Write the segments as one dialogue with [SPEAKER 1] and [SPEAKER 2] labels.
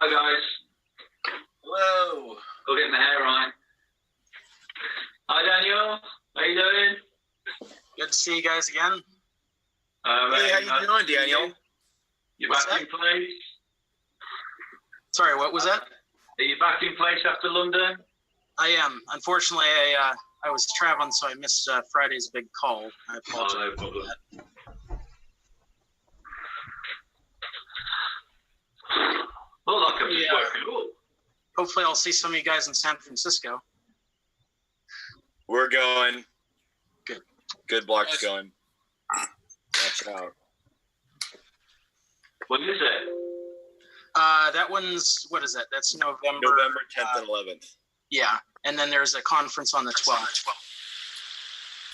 [SPEAKER 1] Hi guys.
[SPEAKER 2] Hello.
[SPEAKER 1] Go get my hair right. Hi Daniel. How you doing?
[SPEAKER 3] Good to see you guys again.
[SPEAKER 2] Hey, how you doing, Daniel?
[SPEAKER 1] You back in place?
[SPEAKER 3] Sorry, what was that?
[SPEAKER 1] Are you back in place after London?
[SPEAKER 3] I am. Unfortunately, I was traveling, so I missed Friday's big call. I apologize.
[SPEAKER 1] Oh, no problem. Well, like I'm just working up.
[SPEAKER 3] Hopefully, I'll see some of you guys in San Francisco.
[SPEAKER 2] We're going.
[SPEAKER 3] Good.
[SPEAKER 2] Good block's going. Watch out.
[SPEAKER 1] When is it?
[SPEAKER 3] That one's, what is that? That's November
[SPEAKER 2] 10th and 11th.
[SPEAKER 3] Yeah, and then there's a conference on the 12th.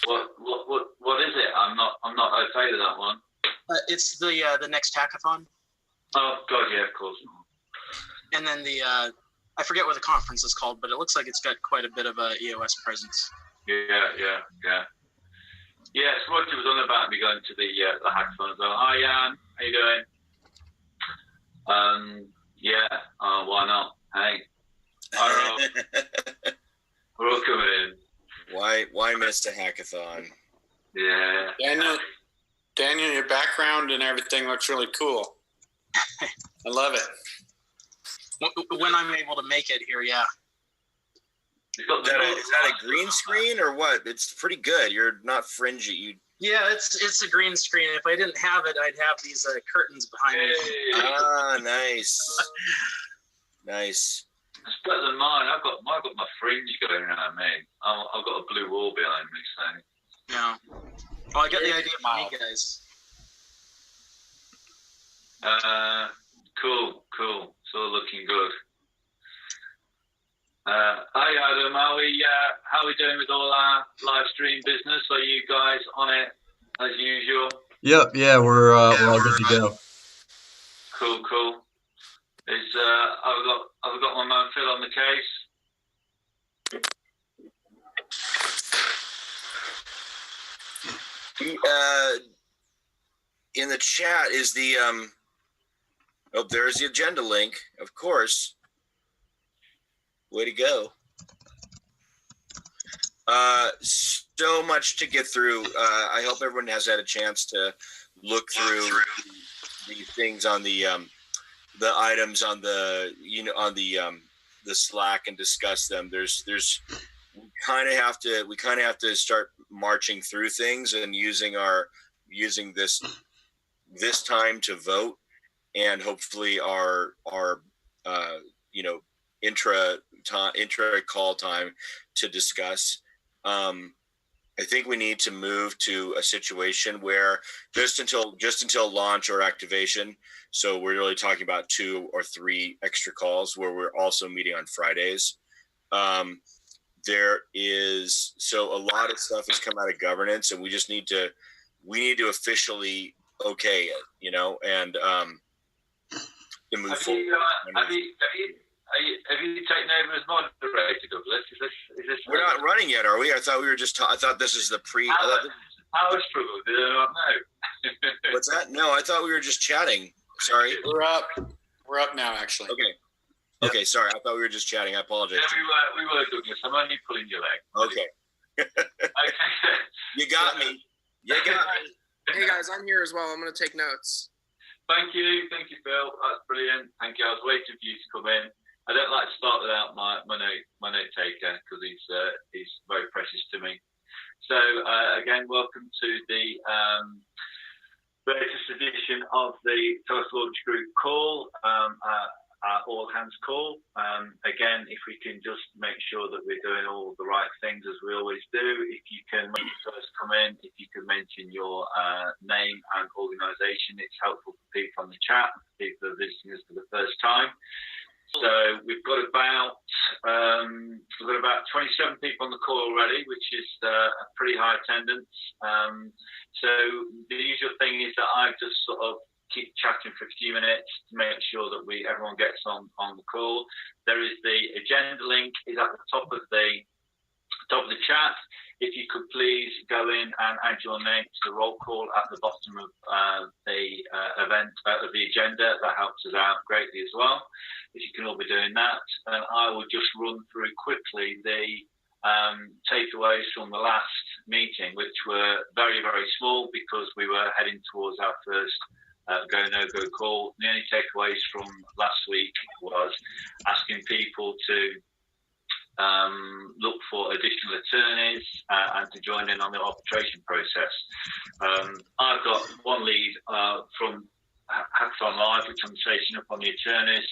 [SPEAKER 1] What is it? I'm not okay with that one.
[SPEAKER 3] It's the next hackathon.
[SPEAKER 1] Oh God, yeah, of course.
[SPEAKER 3] And then I forget what the conference is called, but it looks like it's got quite a bit of a EOS presence.
[SPEAKER 1] Yeah. Yes, Roger was on about me going to the hackathon as well. Hi, Jan. How you doing? Yeah. Why not? Hey. We're all coming in.
[SPEAKER 2] Why miss a hackathon?
[SPEAKER 1] Yeah.
[SPEAKER 4] Daniel, your background and everything looks really cool. I love it.
[SPEAKER 3] When I'm able to make it here, yeah.
[SPEAKER 2] Is that a green screen or what? It's pretty good. You're not fringy.
[SPEAKER 3] Yeah, it's a green screen. If I didn't have it, I'd have these curtains behind me.
[SPEAKER 2] Ah, nice. Nice.
[SPEAKER 1] It's better than mine. I've got my fringe going around me. I've got a blue wall behind me, so.
[SPEAKER 3] Yeah. Well, I got the idea from you guys.
[SPEAKER 1] Cool. It's all looking good. Hi Adam, how are we doing with all our live stream business? Are you guys on it as usual?
[SPEAKER 5] Yep, yeah, we're all good to go.
[SPEAKER 1] Cool. I've got my man Phil on the case.
[SPEAKER 2] In the chat is the there's the agenda link, of course. Way to go. So much to get through. I hope everyone has had a chance to look through these things on the items on the the Slack and discuss them. We kind of have to start marching through things and using this time to vote, and hopefully our intra call time to discuss. I think we need to move to a situation where just until launch or activation. So we're really talking about 2 or 3 extra calls where we're also meeting on Fridays. So a lot of stuff has come out of governance, and we need to officially okay it, and to move forward.
[SPEAKER 1] Have you taken over as moderator, Douglas? Is this
[SPEAKER 2] We're not running yet, are we? I thought we were just. I thought this is the pre.
[SPEAKER 1] Power struggle. Did I not know?
[SPEAKER 2] What's that? No, I thought we were just chatting. Sorry.
[SPEAKER 4] We're up now, actually.
[SPEAKER 2] Okay. Sorry. I thought we were just chatting. I apologize.
[SPEAKER 1] Yeah, we were, Douglas. I'm only pulling your leg.
[SPEAKER 2] Okay. You got me.
[SPEAKER 6] Hey guys, I'm here as well. I'm going to take notes.
[SPEAKER 1] Thank you, Phil. That's brilliant. Thank you. I was waiting for you to come in. I don't like to start without my note taker because he's very precious to me. So again, welcome to the latest edition of the Telos Launch Group call, all hands call. Again, if we can just make sure that we're doing all the right things as we always do. If you can, when you first come in, if you can mention your name and organisation, it's helpful for people on the chat, for people who are visiting us for the first time. So we've got about 27 people on the call already, which is a pretty high attendance. So the usual thing is that I just sort of keep chatting for a few minutes to make sure that everyone gets on the call. There is the agenda link is at the top of the chat. if you could please go in and add your name to the roll call at the bottom of the event of the agenda, that helps us out greatly as well. If you can all be doing that, and I will just run through quickly the takeaways from the last meeting, which were very, very small because we were heading towards our first go no go call. The only takeaways from last week was asking people to look for additional attorneys and to join in on the arbitration process. I've got one lead from Hackathon Live, which I'm chasing up on the attorneys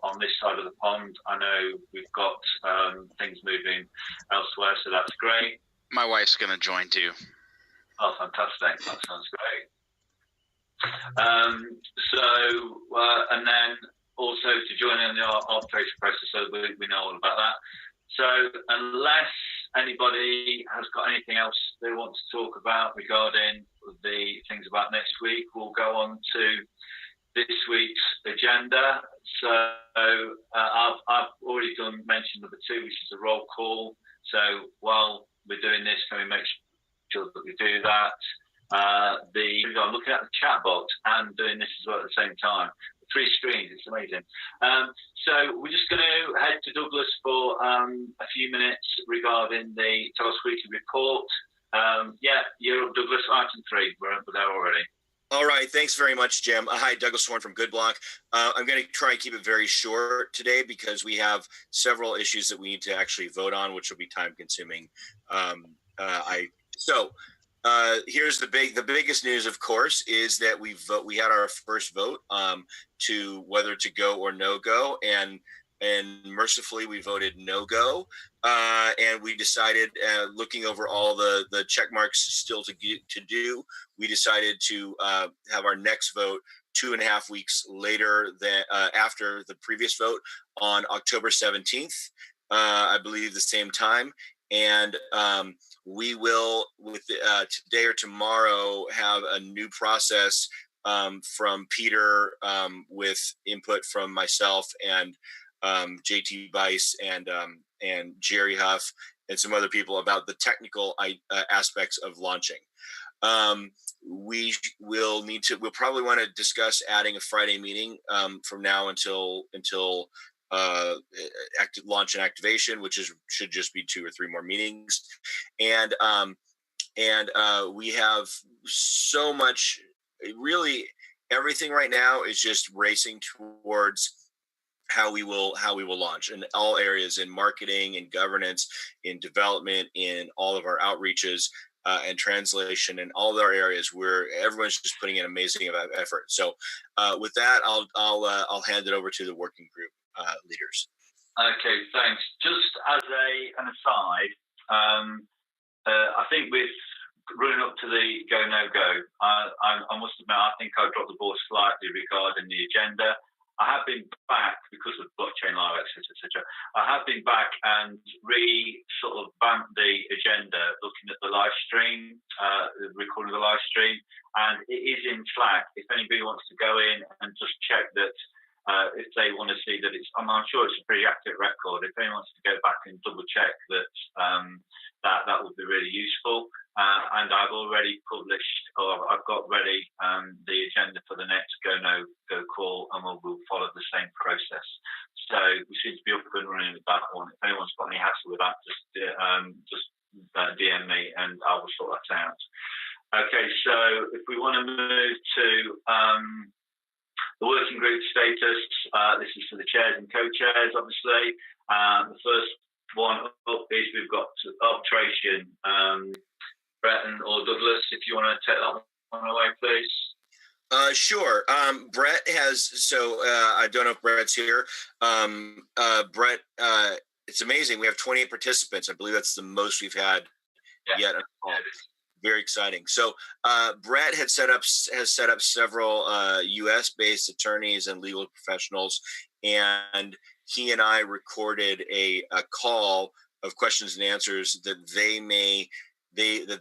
[SPEAKER 1] on this side of the pond. I know we've got things moving elsewhere, so that's great.
[SPEAKER 7] My wife's going to join too.
[SPEAKER 1] Oh, fantastic. That sounds great. And then also to join in the arbitration process, so we know all about that. So unless anybody has got anything else they want to talk about regarding the things about next week, we'll go on to this week's agenda. So I've already mention number 2, which is a roll call. So while we're doing this, can we make sure that we do that? I'm looking at the chat box and doing this as well at the same time. 3 screens, it's amazing. So we're just going to head to Douglas for a few minutes regarding the Telos Weekly report. You're up, Douglas. Item 3, we're there already.
[SPEAKER 2] All right, thanks very much, Jim. Hi, Douglas Sworn from Good Block. I'm going to try and keep it very short today because we have several issues that we need to actually vote on, which will be time consuming. Here's the biggest news, of course, is that we had our first vote to whether to go or no go, and mercifully we voted no go, and we decided, looking over all the check marks still to do, we decided to have our next vote 2.5 weeks later than after the previous vote on October 17th, I believe the same time. And we will, today or tomorrow, have a new process from Peter with input from myself and JT Bice and Jerry Huff and some other people about the technical aspects of launching. We'll probably want to discuss adding a Friday meeting from now until launch and activation, which should just be 2 or 3 more meetings, and we have so much. Really, everything right now is just racing towards how we will launch in all areas, in marketing, in governance, in development, in all of our outreaches, and translation, in all our areas where everyone's just putting in amazing effort. So, with that, I'll hand it over to the working group leaders.
[SPEAKER 1] Okay, thanks. Just as an aside, I think with running up to the go no go, I must admit I think I dropped the ball slightly regarding the agenda. I have been back because of blockchain live access, etc. I have been back and sort of vamped the agenda, looking at the live stream, recording the live stream, and it is in Slack. If anybody wants to go in and just check that, if they want to see that I'm sure it's a pretty accurate record. If anyone wants to go back and double check that, that would be really useful. And I've already published, or I've got ready the agenda for the next go no go call, and we'll follow the same process. So we seem to be up and running with that one. If anyone's got any hassle with that, just DM me and I will sort that out. Okay, so if we want to move to the working group status, this is for the chairs and co-chairs, obviously. The first one up is we've got arbitration. Brett or Douglas, if you want to take that one away, please.
[SPEAKER 2] Sure. Brett has, I don't know if Brett's here. Brett, it's amazing. We have 28 participants. I believe that's the most we've had yet. Very exciting. So Brett has set up several U.S.-based attorneys and legal professionals, and he and I recorded a call of questions and answers that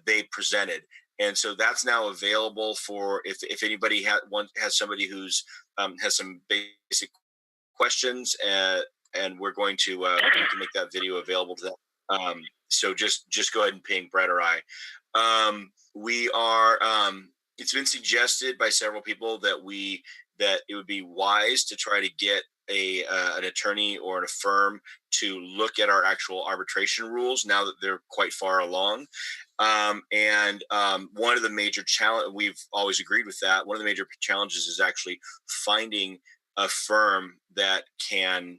[SPEAKER 2] they presented, and so that's now available for if anybody has somebody who's has some basic questions, and we're going to make that video available to them. So just go ahead and ping Brett or I. We are. It's been suggested by several people that it would be wise to try to get an attorney or a firm to look at our actual arbitration rules now that they're quite far along. And one of the major we've always agreed with that. One of the major challenges is actually finding a firm that can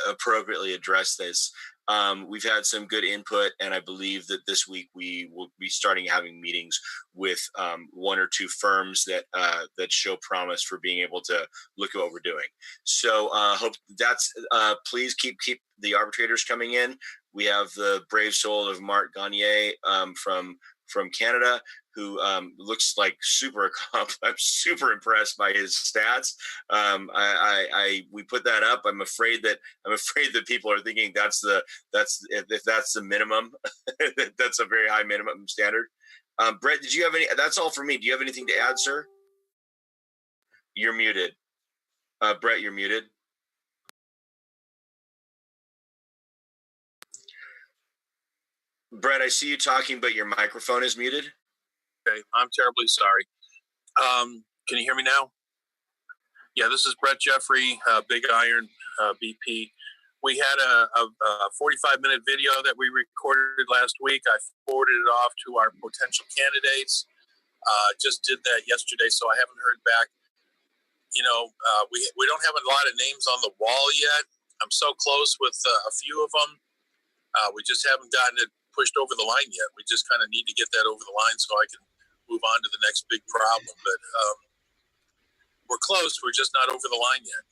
[SPEAKER 2] appropriately address this. We've had some good input, and I believe that this week we will be starting having meetings with one or two firms that show promise for being able to look at what we're doing. So hope that's please keep the arbitrators coming in. We have the brave soul of Marc Gagné from Canada, who looks like super accomplished. I'm super impressed by his stats. We put that up. I'm afraid that people are thinking if that's the minimum, that's a very high minimum standard. Brett, did you have any? That's all for me. Do you have anything to add, sir? You're muted. Brett, you're muted. Brett, I see you talking, but your microphone is muted.
[SPEAKER 8] Okay, I'm terribly sorry. Can you hear me now? Yeah, this is Brett Jeffrey, Big Iron BP. We had a 45-minute video that we recorded last week. I forwarded it off to our potential candidates. Just did that yesterday, so I haven't heard back. You know, we don't have a lot of names on the wall yet. I'm so close with a few of them. We just haven't gotten it pushed over the line yet. We just kind of need to get that over the line so I can move on to the next big problem. But we're close. We're just not over the line yet.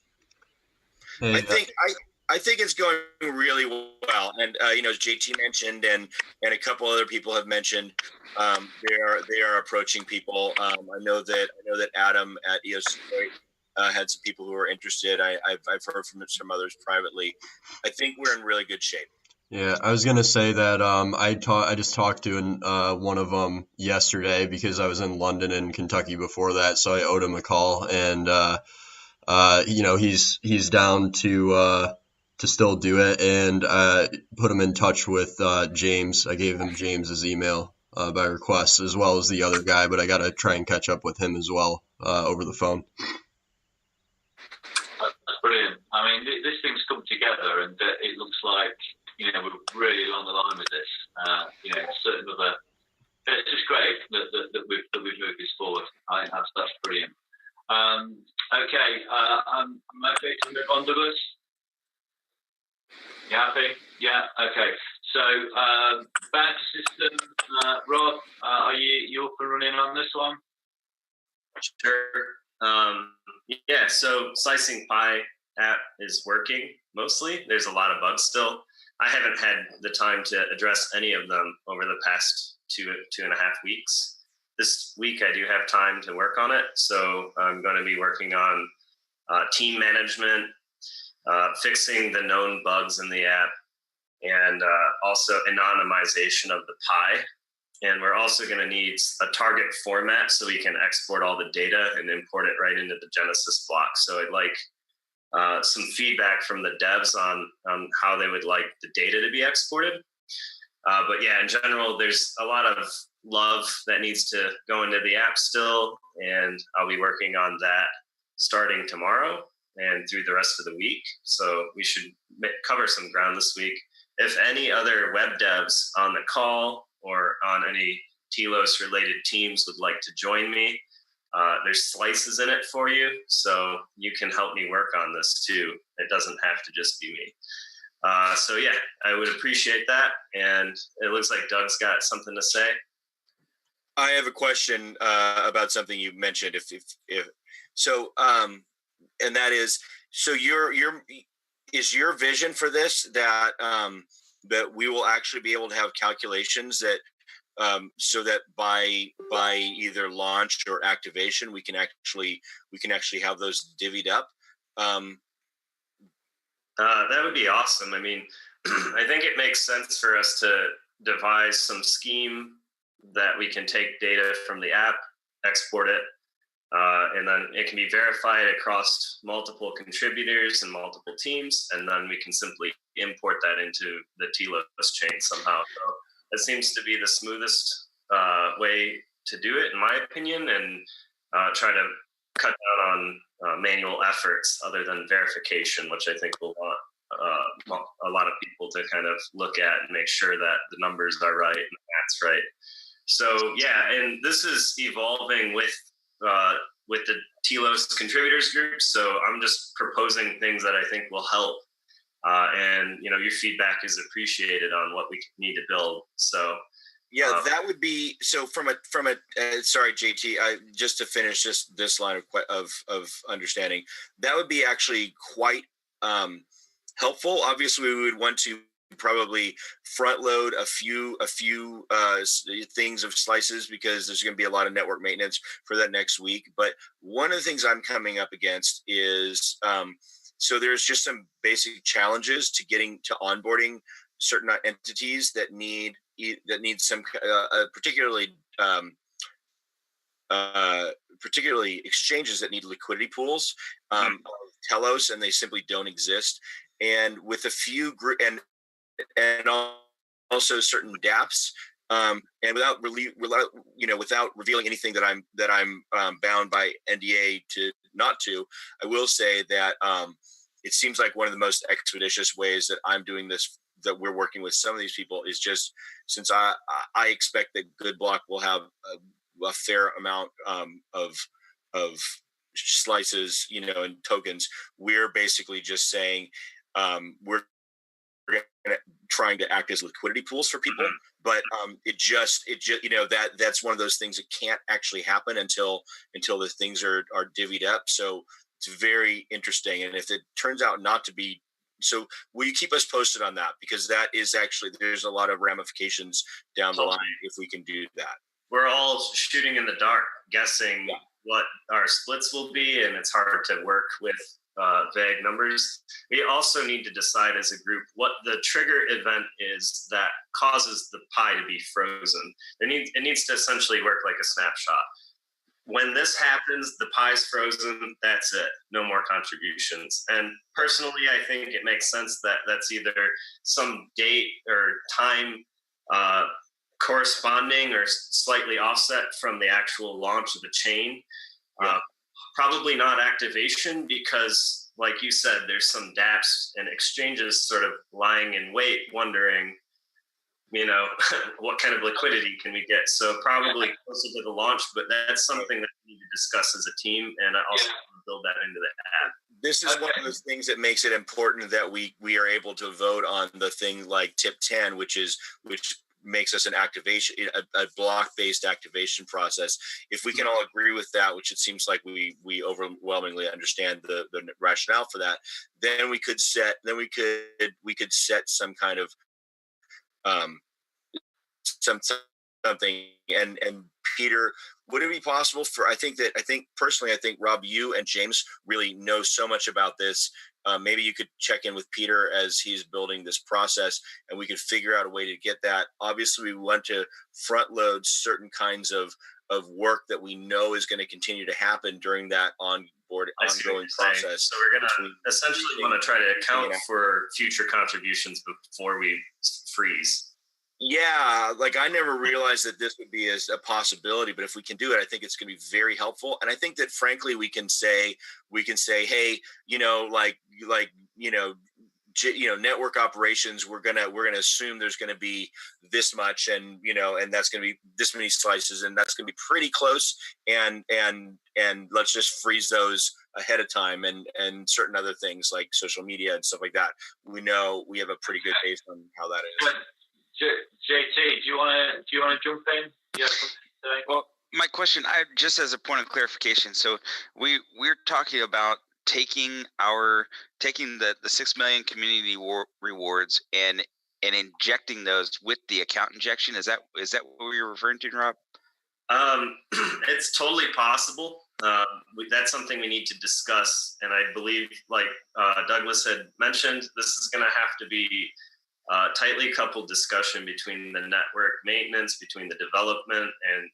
[SPEAKER 2] I think it's going really well. And you know, as JT mentioned, and a couple other people have mentioned, they are approaching people. I know that Adam at EOC had some people who are interested. I've heard from some others privately. I think we're in really good shape.
[SPEAKER 5] Yeah, I was gonna say that I just talked to one of them yesterday because I was in London and Kentucky before that, so I owed him a call, and you know, he's down to still do it, and put him in touch with James. I gave him James's email by request, as well as the other guy, but I gotta try and catch up with him as well over the phone.
[SPEAKER 1] That's brilliant. I mean, this thing's come together, and it looks like, you know, we're really along the line with this. You know, certain other, it's just great that we've moved this forward. I think that's brilliant. Okay, I'm happy to move on, Douglas. You happy? Yeah. Okay. So, bounty system, Rob, are you up and running on this one?
[SPEAKER 9] Sure. Yeah. So, Slicing Pie app is working mostly. There's a lot of bugs still. I haven't had the time to address any of them over the past two and a half weeks. This week, I do have time to work on it. So I'm going to be working on team management, fixing the known bugs in the app, and also anonymization of the pie. And we're also going to need a target format so we can export all the data and import it right into the Genesis block. So I'd like some feedback from the devs on how they would like the data to be exported. But yeah, in general, there's a lot of love that needs to go into the app still, and I'll be working on that starting tomorrow and through the rest of the week. So we should cover some ground this week. If any other web devs on the call or on any TLOS related teams would like to join me, there's slices in it for you, so you can help me work on this too. It doesn't have to just be me. So yeah, I would appreciate that. And it looks like Doug's got something to say.
[SPEAKER 2] I have a question about something you mentioned. If so, and that is, so is your vision for this that that we will actually be able to have calculations that so that by either launch or activation, we can actually have those divvied up.
[SPEAKER 9] That would be awesome. I mean, I think it makes sense for us to devise some scheme that we can take data from the app, export it, And then it can be verified across multiple contributors and multiple teams, and then we can simply import that into the TLOS chain somehow. So it seems to be the smoothest way to do it, in my opinion, and try to cut down on manual efforts other than verification, which I think will want a lot of people to kind of look at and make sure that the numbers are right and the math's right. So yeah, and this is evolving with the TLOS contributors group. So I'm just proposing things that I think will help. And your feedback is appreciated on what we need to build. So
[SPEAKER 2] yeah, that would be so. From a sorry, JT, just to finish this line of understanding, that would be actually quite helpful. Obviously, we would want to probably front load a few things of slices because there's going to be a lot of network maintenance for that next week. But one of the things I'm coming up against is so there's just some basic challenges to getting to onboarding certain entities that need some particularly exchanges that need liquidity pools of Telos, and they simply don't exist. And with a few and also certain DApps, and without revealing anything that I'm bound by NDA I will say that it seems like one of the most expeditious ways that I'm doing this, that we're working with some of these people, is just since I expect that GoodBlock will have a fair amount of slices, and tokens. We're basically just saying we're trying to act as liquidity pools for people, but it just that's one of those things that can't actually happen until the things are divvied up. So it's very interesting, and if it turns out not to be so, will you keep us posted on that, because that is actually, there's a lot of ramifications down the line if we can do that.
[SPEAKER 9] We're all shooting in the dark, guessing what our splits will be, and it's hard to work with vague numbers. We also need to decide as a group what the trigger event is that causes the pie to be frozen. It needs to essentially work like a snapshot. When this happens, the pie's frozen, that's it. No more contributions. And personally, I think it makes sense that that's either some date or time corresponding or slightly offset from the actual launch of the chain. Probably not activation, because like you said, there's some dApps and exchanges sort of lying in wait, wondering, what kind of liquidity can we get? So probably closer to the launch, but that's something that we need to discuss as a team, and I also build that into the app.
[SPEAKER 2] This is one of those things that makes it important that we are able to vote on the thing like tip 10, which makes us an activation, a block-based activation process. If we can all agree with that, which it seems like we overwhelmingly understand the rationale for that, then we could set some kind of something. And Peter, would it be possible for, I think personally, Rob, you and James really know so much about this. Maybe you could check in with Peter as he's building this process, and we could figure out a way to get that. Obviously, we want to front load certain kinds of work that we know is going to continue to happen during that ongoing process.
[SPEAKER 9] So we're going to essentially want to try to account for future contributions before we freeze.
[SPEAKER 2] Yeah, like I never realized that this would be a possibility, but if we can do it, I think it's going to be very helpful. And I think that frankly, we can say, hey, network operations, we're gonna assume there's going to be this much, and that's going to be this many slices, and that's going to be pretty close, and let's just freeze those ahead of time, and certain other things like social media and stuff like that. We know we have a pretty good base on how that is.
[SPEAKER 1] JT, do you want to jump in? Yeah.
[SPEAKER 7] Well, my question, just as a point of clarification, so we're talking about taking the 6 million community rewards and injecting those with the account injection. Is that what you're referring to, Rob?
[SPEAKER 9] It's totally possible. That's something we need to discuss, and I believe, like Douglas had mentioned, this is going to have to be tightly coupled discussion between the network maintenance, between the development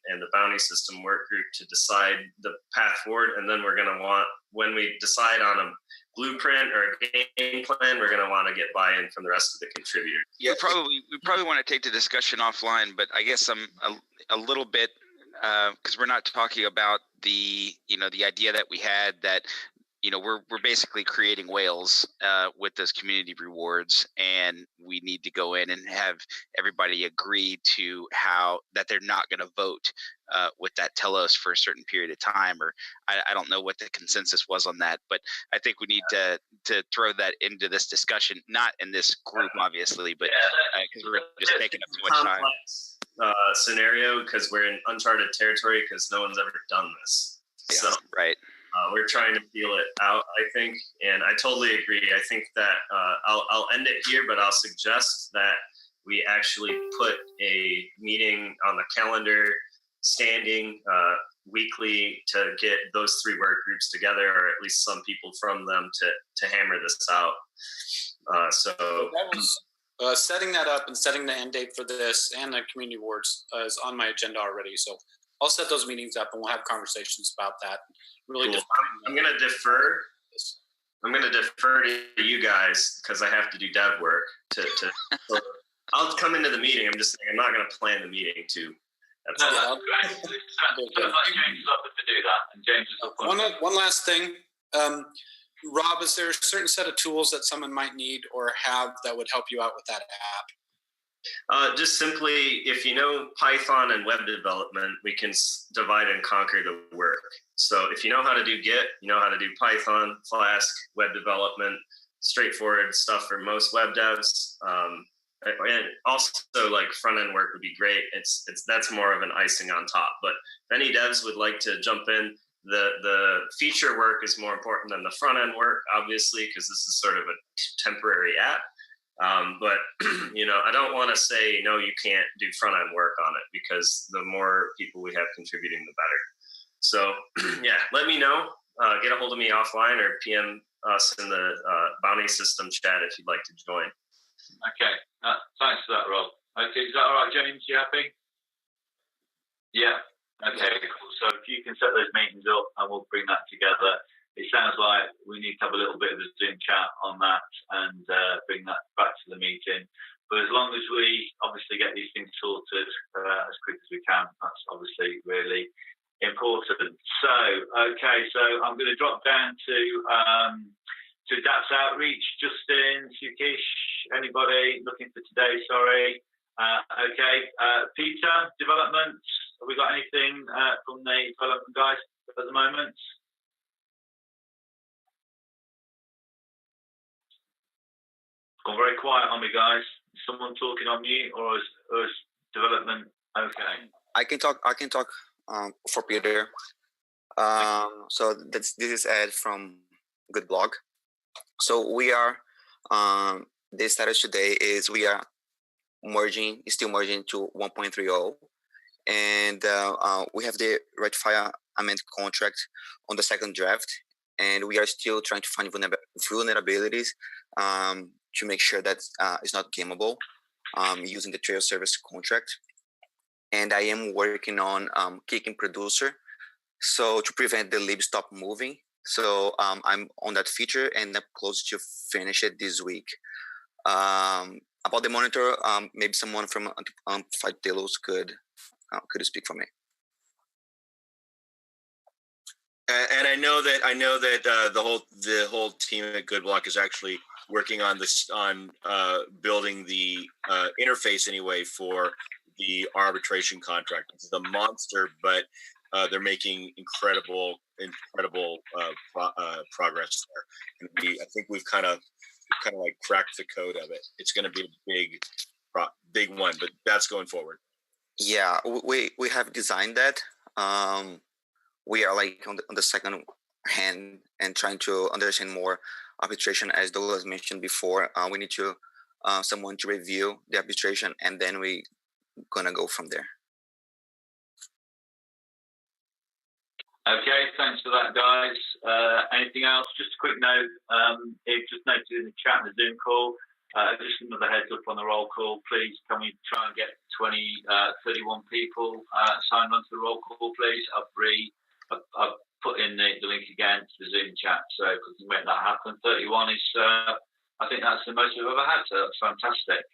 [SPEAKER 9] and the bounty system work group to decide the path forward. And then we're going to want, when we decide on a blueprint or a game plan, we're going to want to get buy-in from the rest of the contributors.
[SPEAKER 7] Yeah, we probably want to take the discussion offline, but I guess I'm a little bit because we're not talking about the idea that we had that we're basically creating whales with those community rewards, and we need to go in and have everybody agree to how that they're not going to vote with that Telos for a certain period of time, or I don't know what the consensus was on that, but I think we need to throw that into this discussion, not in this group obviously, but because we're just taking up too much time.
[SPEAKER 9] Scenario because we're in uncharted territory because no one's ever done this.
[SPEAKER 7] Yeah,
[SPEAKER 9] so
[SPEAKER 7] right.
[SPEAKER 9] We're trying to feel it out, I think, and I totally agree. I think that I'll end it here, but I'll suggest that we actually put a meeting on the calendar, standing weekly, to get those three work groups together, or at least some people from them to hammer this out. So
[SPEAKER 4] that was setting that up and setting the end date for this and the community awards is on my agenda already. So I'll set those meetings up and we'll have conversations about that. Really,
[SPEAKER 9] cool. I'm going to defer. I'm going to defer to you guys because I have to do dev work. So I'll come into the meeting. I'm just saying I'm not going to plan the meeting too. That's
[SPEAKER 1] great. James is up to do that, and James is up.
[SPEAKER 4] One last thing, Rob. Is there a certain set of tools that someone might need or have that would help you out with that app?
[SPEAKER 9] Just simply, if you know Python and web development, we can divide and conquer the work. So if you know how to do Git, you know how to do Python, Flask, web development, straightforward stuff for most web devs. And also, like, front-end work would be great. That's more of an icing on top. But if any devs would like to jump in, the feature work is more important than the front-end work, obviously, because this is sort of a temporary app. But I don't want to say, no, you can't do front end work on it, because the more people we have contributing, the better. So yeah, let me know, get a hold of me offline or PM us in the bounty system chat if you'd like to join.
[SPEAKER 1] Okay. Thanks for that, Rob. Okay. Is that all right, James? You happy? Yeah. Okay, cool. So if you can set those meetings up and we'll bring that together. It sounds like we need to have a little bit of a Zoom chat on that and bring that back to the meeting. But as long as we obviously get these things sorted as quick as we can, that's obviously really important. So, okay, so I'm going to drop down to DAPS Outreach. Justin, Sukish, anybody looking for today? Sorry. Okay, Peter, development. Have we got anything from the development guys at the moment? Gone very quiet on me, guys. Is someone talking on mute, or is development okay?
[SPEAKER 10] I can talk for Peter. So this is Ed from Good Blog. So we are the status today is we are still merging to 1.30, and we have the rectifier amend contract on the second draft, and we are still trying to find vulnerabilities to make sure that it's not gameable using the trail service contract. And I am working on kicking producer, so to prevent the lib stop moving. So I'm on that feature and I'm close to finish it this week. About the monitor, maybe someone from Untitled Telos could speak for me.
[SPEAKER 2] And I know that the whole team at Good Block is actually working on this, on building the interface anyway for the arbitration contract. It's the monster, but they're making incredible progress there. And I think we've kind of like cracked the code of it. It's going to be a big one, but that's going forward.
[SPEAKER 10] Yeah, we have designed that. We are like on the second hand and trying to understand more arbitration. As Douglas mentioned before, we need to someone to review the arbitration, and then we gonna go from there.
[SPEAKER 1] Okay, thanks for that, guys. Anything else? Just a quick note. It just noted in the chat in the Zoom call. Just another heads up on the roll call, please. Can we try and get 31 people signed onto the roll call, please? I've put in the link again to the Zoom chat, so if we can make that happen. 31 is, I think that's the most we've ever had, so that's fantastic.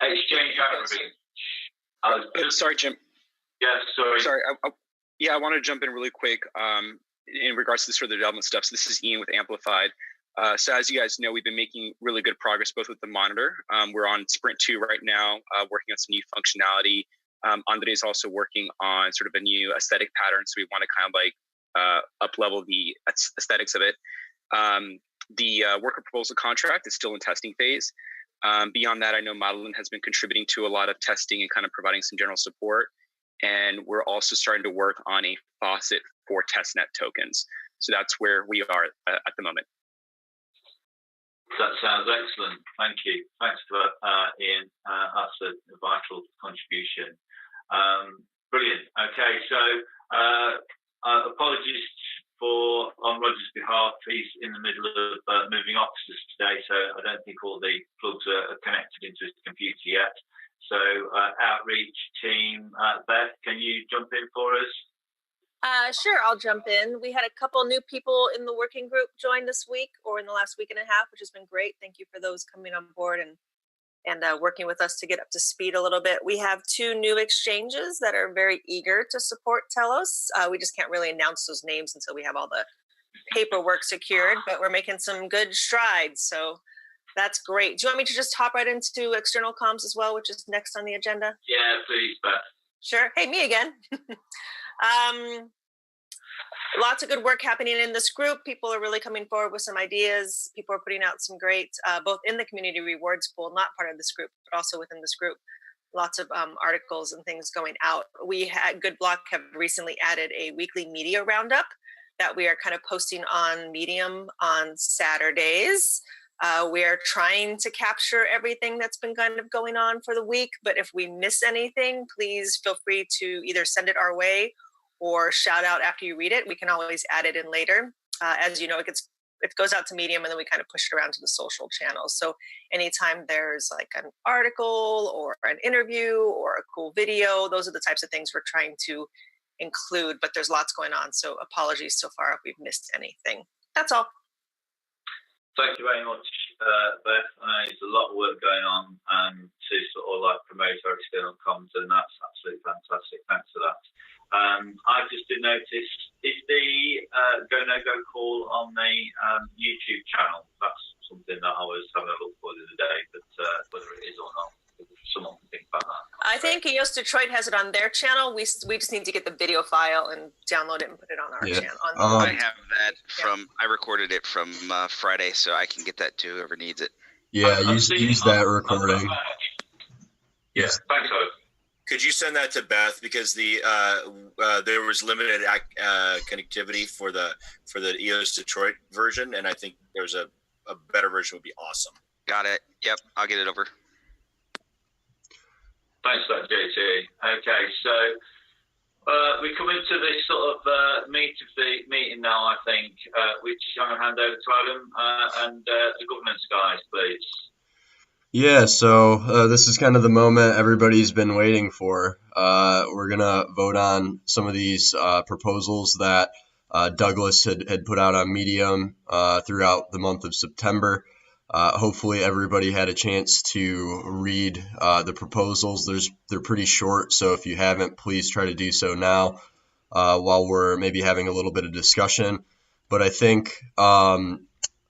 [SPEAKER 1] Exchange outreach.
[SPEAKER 11] Sorry, Jim.
[SPEAKER 1] Yeah, sorry.
[SPEAKER 11] Sorry. I want to jump in really quick in regards to this further development stuff. So this is Ian with Amplified. So as you guys know, we've been making really good progress both with the monitor. We're on Sprint 2 right now, working on some new functionality. Andre's also working on sort of a new aesthetic pattern. So we want to kind of like up-level the aesthetics of it. The worker proposal contract is still in testing phase. Beyond that, I know Madeline has been contributing to a lot of testing and kind of providing some general support. And we're also starting to work on a faucet for testnet tokens. So that's where we are at the moment.
[SPEAKER 1] That sounds excellent. Thank you. Thanks for Ian. That's a vital contribution. Brilliant. Okay, so apologies on Roger's behalf. He's in the middle of moving offices today, so I don't think all the plugs are connected into his computer yet. So outreach team, Beth, can you jump in for us?
[SPEAKER 12] Sure, I'll jump in. We had a couple new people in the working group join this week or in the last week and a half, which has been great. Thank you for those coming on board and working with us to get up to speed a little bit. We have 2 new exchanges that are very eager to support Telos. We just can't really announce those names until we have all the paperwork secured, but we're making some good strides. So that's great. Do you want me to just hop right into external comms as well, which is next on the agenda?
[SPEAKER 1] Yeah, please, Beth.
[SPEAKER 12] Sure. Hey, me again. Lots of good work happening in this group. People are really coming forward with some ideas. People are putting out some great, both in the community rewards pool, not part of this group, but also within this group, lots of articles and things going out. We had Good Block have recently added a weekly media roundup that we are kind of posting on Medium on Saturdays. We are trying to capture everything that's been kind of going on for the week, but if we miss anything, please feel free to either send it our way or shout out after you read it. We can always add it in later. As you know, it goes out to Medium and then we kind of push it around to the social channels. So anytime there's like an article or an interview or a cool video, those are the types of things we're trying to include, but there's lots going on. So apologies so far if we've missed anything. That's all.
[SPEAKER 1] Thank you very much, Beth. There's a lot of work going on to sort of like promote our external comms, and that's absolutely fantastic. Thanks for that. I just did notice, is the go no go call on the YouTube channel? That's something that I was having a look for the other day, but whether it is or not, someone can think about that.
[SPEAKER 12] I think EOS Detroit has it on their channel. We just need to get the video file and download it and put it on our channel.
[SPEAKER 7] I have that I recorded it from Friday, so I can get that to whoever needs it.
[SPEAKER 5] Yeah, use that recording.
[SPEAKER 1] Yeah, thanks, Owen.
[SPEAKER 2] Could you send that to Beth, because there was limited connectivity for the EOS Detroit version, and I think there's a better version would be awesome.
[SPEAKER 7] Got it. Yep, I'll get it over.
[SPEAKER 1] Thanks for that, JT. Okay, so we come into this sort of meat of the meeting now, I think, which I'm going to hand over to Adam and the governance guys, please.
[SPEAKER 5] Yeah, so this is kind of the moment everybody's been waiting for. We're going to vote on some of these proposals that Douglas had put out on Medium throughout the month of September. Hopefully everybody had a chance to read the proposals. They're pretty short, so if you haven't, please try to do so now while we're maybe having a little bit of discussion. But I think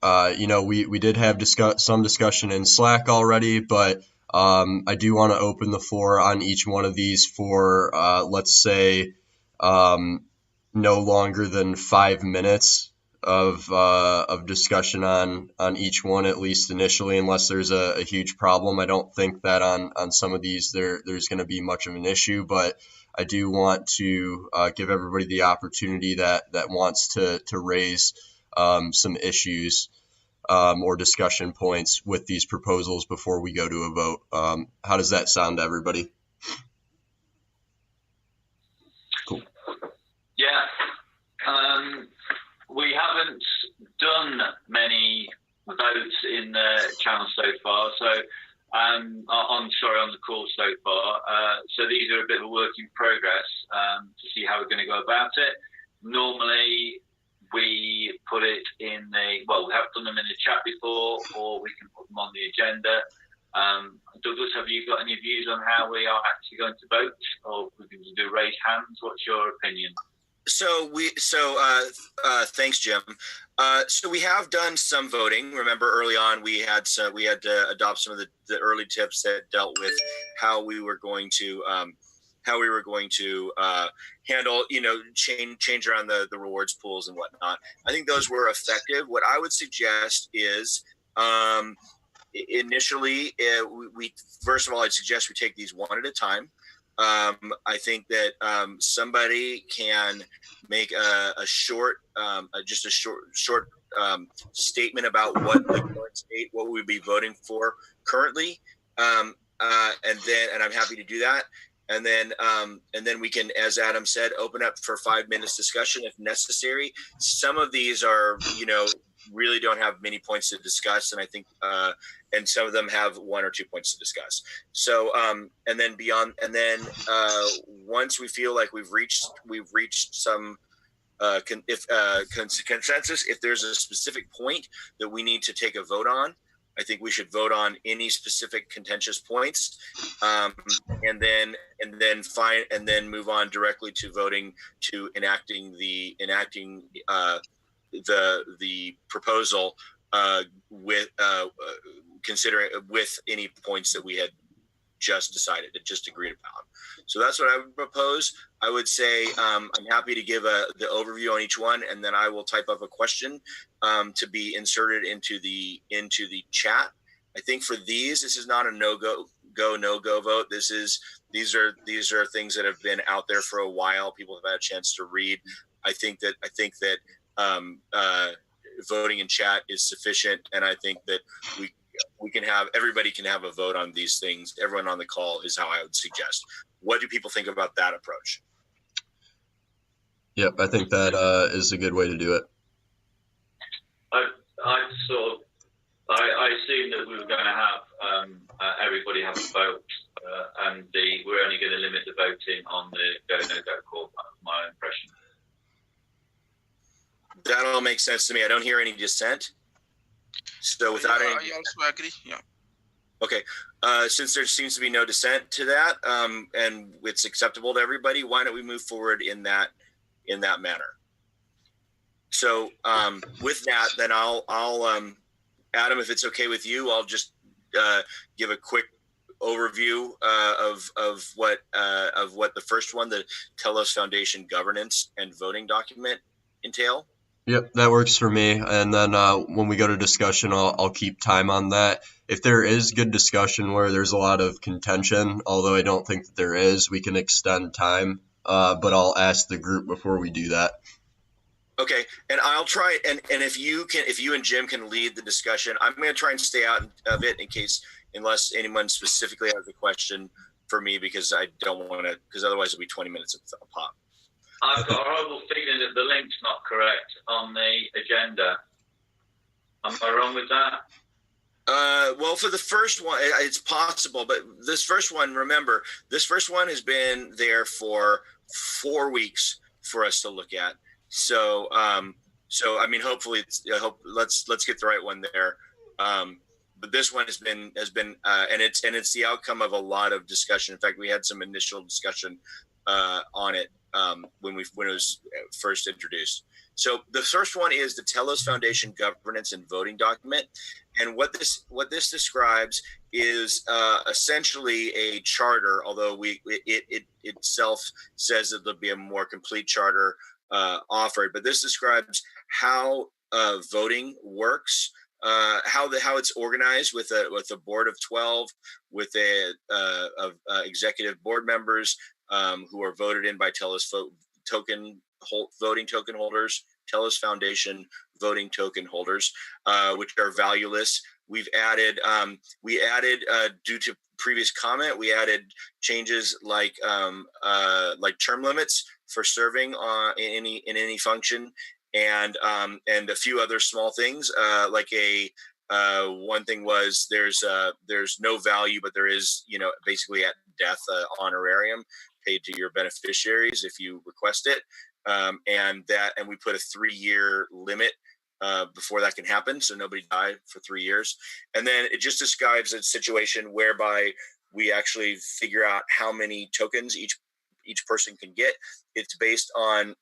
[SPEAKER 5] we did have some discussion in Slack already, but I do want to open the floor on each one of these for, let's say, no longer than 5 minutes of discussion on each one, at least initially, unless there's a huge problem. I don't think that on some of these there's going to be much of an issue, but I do want to give everybody the opportunity that wants to raise some issues or discussion points with these proposals before we go to a vote. How does that sound to everybody? Cool.
[SPEAKER 1] Yeah. We haven't done many votes in the channel so far. So on the call so far. So these are a bit of a work in progress to see how we're going to go about it. Normally, we put it in we have done them in the chat before, or we can put them on the agenda. Douglas, have you got any views on how we are actually going to vote, or we can do raise hands? What's your opinion?
[SPEAKER 2] Thanks, Jim. So we have done some voting. Remember, early on we had to adopt some of the early tips that dealt with how we were going to handle, change around the rewards pools and whatnot. I think those were effective. What I would suggest is initially, we first of all, I'd suggest we take these one at a time. I think that somebody can make a short statement about what the current state, what we'd be voting for currently, and I'm happy to do that. And then we can, as Adam said, open up for 5 minutes discussion if necessary. Some of these are, really don't have many points to discuss, and I think, and some of them have 1 or 2 points to discuss. So, once we feel like we've reached some consensus, if there's a specific point that we need to take a vote on, I think we should vote on any specific contentious points, and then move on directly to voting to enacting the proposal with any points that we had just decided and just agreed upon. So that's what I would propose. I would say I'm happy to give the overview on each one, and then I will type up a question to be inserted into the chat. I think for this is not a no go vote. These are things that have been out there for a while. People have had a chance to read. I think that voting in chat is sufficient, and I think that everybody can have a vote on these things. Everyone on the call is how I would suggest. What do people think about that approach?
[SPEAKER 5] Yep, I think that is a good way to do it.
[SPEAKER 1] I assumed that we were going to have everybody have a vote, and we're only going to limit the voting on the go/no-go call. That's my impression.
[SPEAKER 2] That all makes sense to me. I don't hear any dissent. So without any,
[SPEAKER 6] I also agree. Yeah.
[SPEAKER 2] Okay. Since there seems to be no dissent to that, and it's acceptable to everybody, why don't we move forward in that manner? So with that, then I'll Adam, if it's okay with you, I'll just give a quick overview of what the first one, the Telos Foundation governance and voting document, entail.
[SPEAKER 5] Yep, that works for me. And then when we go to discussion, I'll keep time on that. If there is good discussion where there's a lot of contention, although I don't think that there is, we can extend time. But I'll ask the group before we do that.
[SPEAKER 2] Okay, and I'll try, and if you and Jim can lead the discussion, I'm going to try and stay out of it unless anyone specifically has a question for me, because I don't want to, because otherwise it'll be 20 minutes of pop.
[SPEAKER 1] I've got a horrible feeling that the link's not correct on the agenda. Am I wrong with that?
[SPEAKER 2] Well, for the first one, it's possible, but this first one, remember, this first one has been there for 4 weeks for us to look at. So, I mean, hopefully, let's get the right one there. But this one has been, and it's the outcome of a lot of discussion. In fact, we had some initial discussion on it when it was first introduced. So the first one is the Telos Foundation governance and voting document, and what this describes is essentially a charter. Although it itself says that there'll be a more complete charter offered, but this describes how voting works, how it's organized with a board of 12, with executive board members who are voted in by Telos voting token holders, Telos Foundation voting token holders, which are valueless. We added due to previous comment, we added changes like term limits for serving in any function, and a few other small things like a one thing was there's no value, but there is, basically at death honorarium paid to your beneficiaries if you request it, and we put a 3-year limit before that can happen, so nobody died for 3 years. And then it just describes a situation whereby we actually figure out how many tokens each person can get. It's based on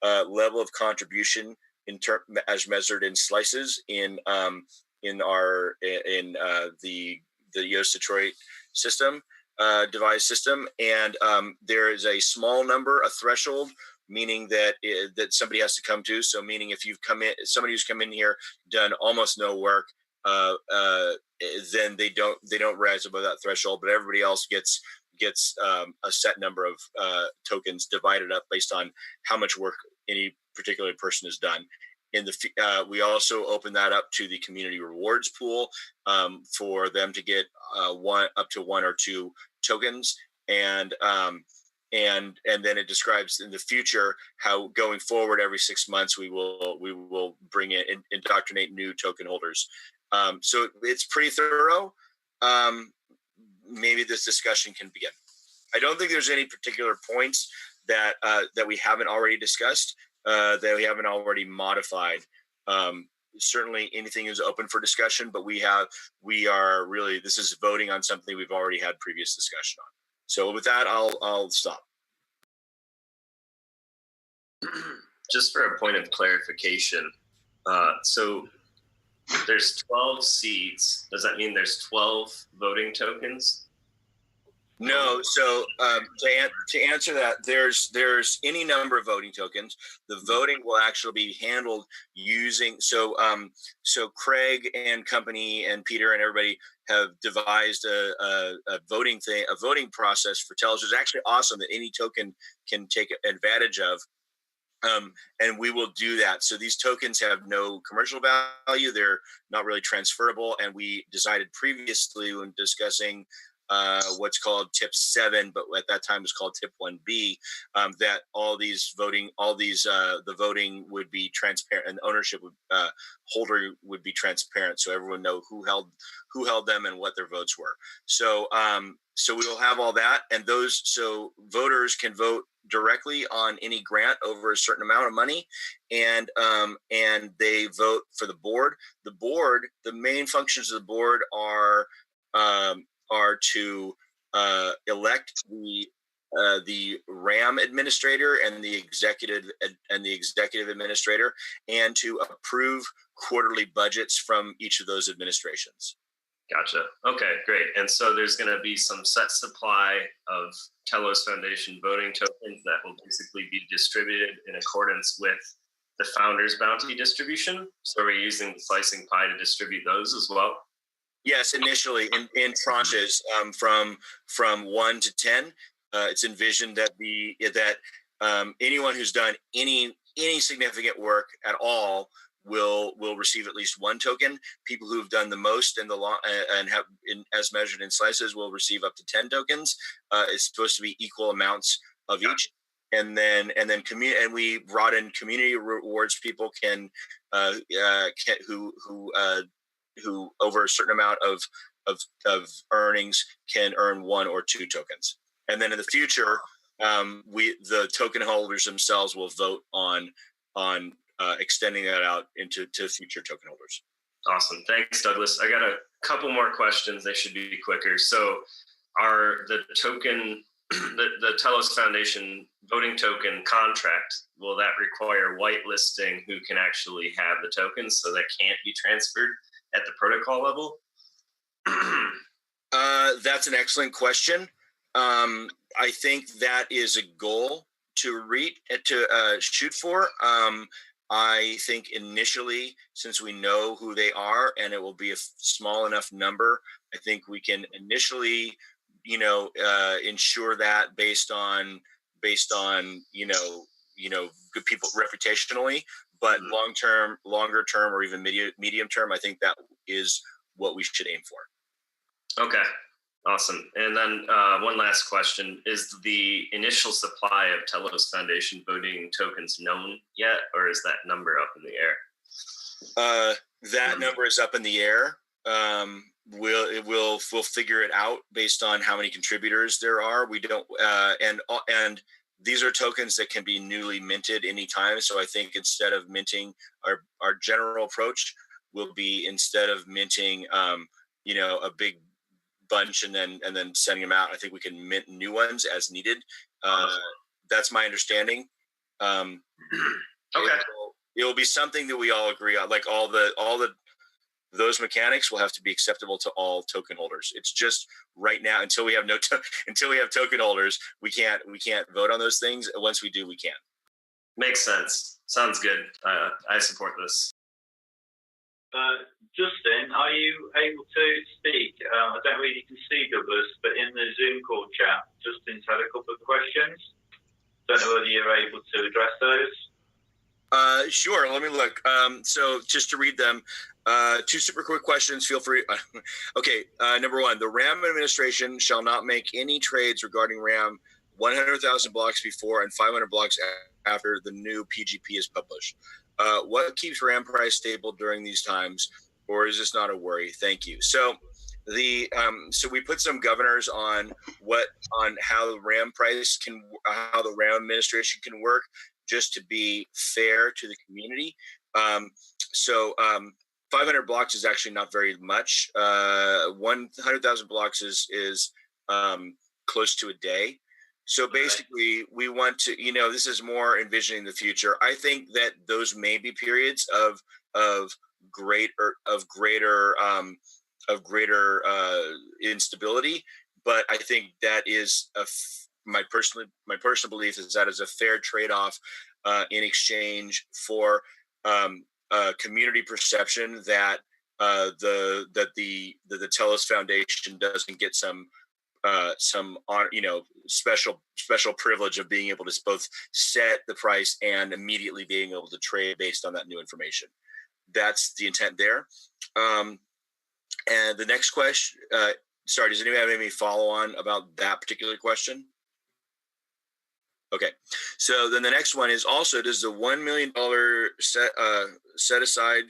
[SPEAKER 2] level of contribution as measured in slices in the EOS Detroit system, device system, and there is a small number, a threshold, meaning that somebody has to come to. So meaning if you've come in, somebody who's come in here, done almost no work, then they don't rise above that threshold, but everybody else gets a set number of tokens divided up based on how much work any particular person has done. We also open that up to the community rewards pool for them to get up to 1 or 2 tokens, and then it describes in the future how going forward every 6 months we will bring in and indoctrinate new token holders. So it's pretty thorough. Maybe this discussion can begin. I don't think there's any particular points that we haven't already discussed, that we haven't already modified. Certainly anything is open for discussion, but this is voting on something we've already had previous discussion on. So with that, I'll stop.
[SPEAKER 9] Just for a point of clarification, so there's 12 seats. Does that mean there's 12 voting tokens?
[SPEAKER 2] No. So to answer that, there's any number of voting tokens. The voting will actually be handled using so Craig and company and Peter and everybody have devised a voting process for Telos. It's actually awesome that any token can take advantage of. And we will do that. So these tokens have no commercial value. They're not really transferable. And we decided previously when discussing what's called Tip 7, but at that time was called Tip 1B, that the voting would be transparent, and ownership holder would be transparent, so everyone know who held them and what their votes were. So we will have all that, and so voters can vote directly on any grant over a certain amount of money, and they vote for the board. The main functions of the board are to elect the RAM administrator and the executive administrator, and to approve quarterly budgets from each of those administrations.
[SPEAKER 9] Gotcha. Okay, great. And so there's going to be some set supply of Telos Foundation voting tokens that will basically be distributed in accordance with the founder's bounty distribution. So we're using the slicing pie to distribute those as well?
[SPEAKER 2] Yes, initially in tranches from 1 to 10. It's envisioned that anyone who's done any significant work at all will receive at least 1 token. People who've done the most and have as measured in slices will receive up to 10 tokens. It's supposed to be equal amounts of each. And then we brought in community rewards. People can who over a certain amount of earnings can earn 1 or 2 tokens. And then in the future, the token holders themselves will vote on extending that out to future token holders.
[SPEAKER 9] Awesome. Thanks, Douglas. I got a couple more questions. They should be quicker. So are the Telos Foundation voting token contract, will that require whitelisting who can actually have the tokens so that can't be transferred at the protocol level?
[SPEAKER 2] That's an excellent question. I think that is a goal to shoot for. I think initially, since we know who they are and it will be a small enough number, I think we can initially, ensure that based on good people reputationally. But longer term, or even medium term, I think that is what we should aim for.
[SPEAKER 9] Okay, awesome. And then one last question: is the initial supply of Telos Foundation voting tokens known yet, or is that number up in the air?
[SPEAKER 2] That number is up in the air. We'll figure it out based on how many contributors there are. We don't and these are tokens that can be newly minted anytime. So I think instead of minting, our general approach will be, instead of minting a big bunch and then sending them out, I think we can mint new ones as needed. That's my understanding.
[SPEAKER 9] Okay.
[SPEAKER 2] It will be something that we all agree on. Like those mechanics will have to be acceptable to all token holders. It's just right now, until we have token holders, we can't vote on those things. Once we do, we can.
[SPEAKER 9] Makes sense. Sounds good. I support this.
[SPEAKER 1] Justin, are you able to speak? I don't really can see Douglas, but in the Zoom call chat, Justin's had a couple of questions. Don't know whether you're able to address those.
[SPEAKER 2] Sure. Let me look. So just to read them, two super quick questions. Feel free. Okay. Number one, the RAM administration shall not make any trades regarding RAM 100,000 blocks before and 500 blocks after the new PGP is published. What keeps RAM price stable during these times, or is this not a worry? Thank you. So so we put some governors on how the RAM price how the RAM administration can work, just to be fair to the community. 500 blocks is actually not very much. 100,000 blocks is close to a day. So basically, we want to, this is more envisioning the future. I think that those may be periods of greater instability, but I think that is my personal belief is that is a fair trade-off in exchange for community perception that the Telos Foundation doesn't get some special privilege of being able to both set the price and immediately being able to trade based on that new information. That's the intent there. And the next question, sorry, does anybody have any follow on about that particular question? Okay, so then the next one is also, does the $1 million set aside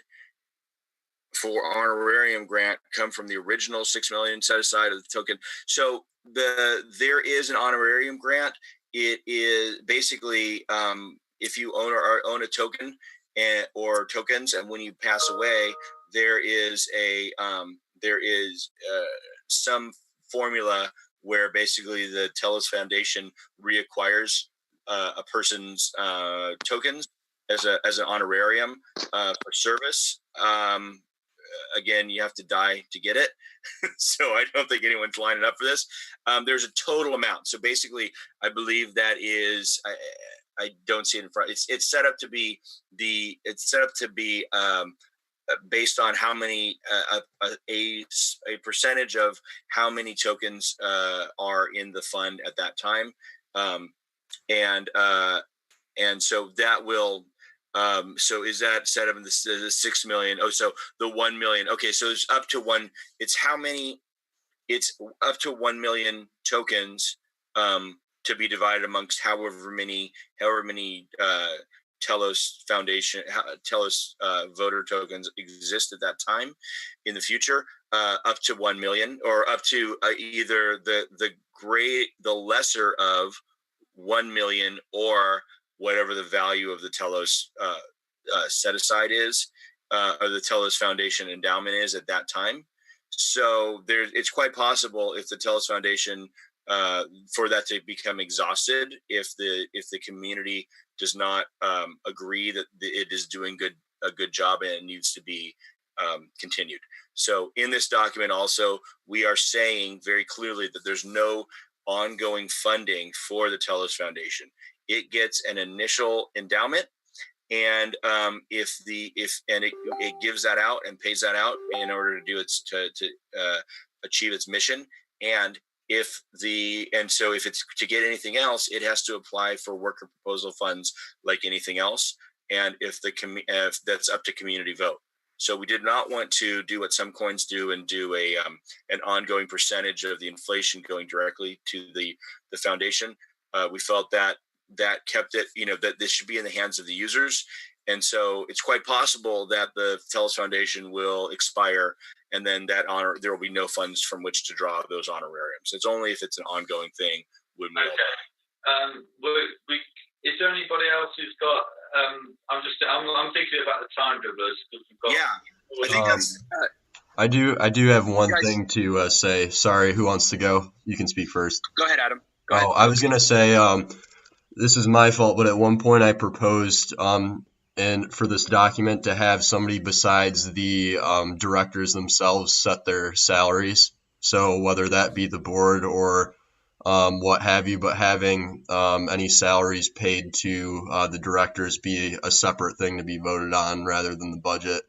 [SPEAKER 2] for honorarium grant come from the original $6 million set aside of the token? So there is an honorarium grant. It is basically if you own a token or tokens, and when you pass away, there is some formula where basically the Telos Foundation reacquires a person's tokens as an honorarium for service. Again, you have to die to get it. So I don't think anyone's lining up for this. There's a total amount. So basically, I believe that is, I don't see it in front. It's set up to be based on how many a percentage of how many tokens are in the fund at that time, and so that will. So is that set up in the 6 million? Oh, so the 1 million. Okay, so it's up to one. It's how many? It's up to 1 million tokens to be divided amongst however many Telos Foundation, Telos voter tokens exist at that time in the future, up to 1 million, or up to either the lesser of 1 million, or whatever the value of the Telos set aside is, or the Telos Foundation endowment is at that time. So it's quite possible if the Telos Foundation, for that to become exhausted, if the community does not agree that it is doing a good job and it needs to be continued. So in this document also, we are saying very clearly that there's no ongoing funding for the Telos Foundation. It gets an initial endowment, and it gives that out and pays that out in order to do to achieve its mission. And so if it's to get anything else, it has to apply for worker proposal funds like anything else, and if that's up to community vote. So we did not want to do what some coins do and do an ongoing percentage of the inflation going directly to the foundation. We felt that kept it, that this should be in the hands of the users, And so it's quite possible that the Telos Foundation will expire, and then there will be no funds from which to draw those honorariums. It's only if it's an ongoing thing.
[SPEAKER 1] Okay. Is there anybody else who's got? I'm thinking about the time dribblers.
[SPEAKER 2] I think that's.
[SPEAKER 5] I do have one thing to say. Sorry, who wants to go? You can speak first.
[SPEAKER 11] Go ahead, Adam. Go ahead.
[SPEAKER 5] I was gonna say this is my fault, but at one point I proposed and for this document to have somebody besides the directors themselves set their salaries. So whether that be the board or what have you, but having any salaries paid to the directors be a separate thing to be voted on rather than the budget,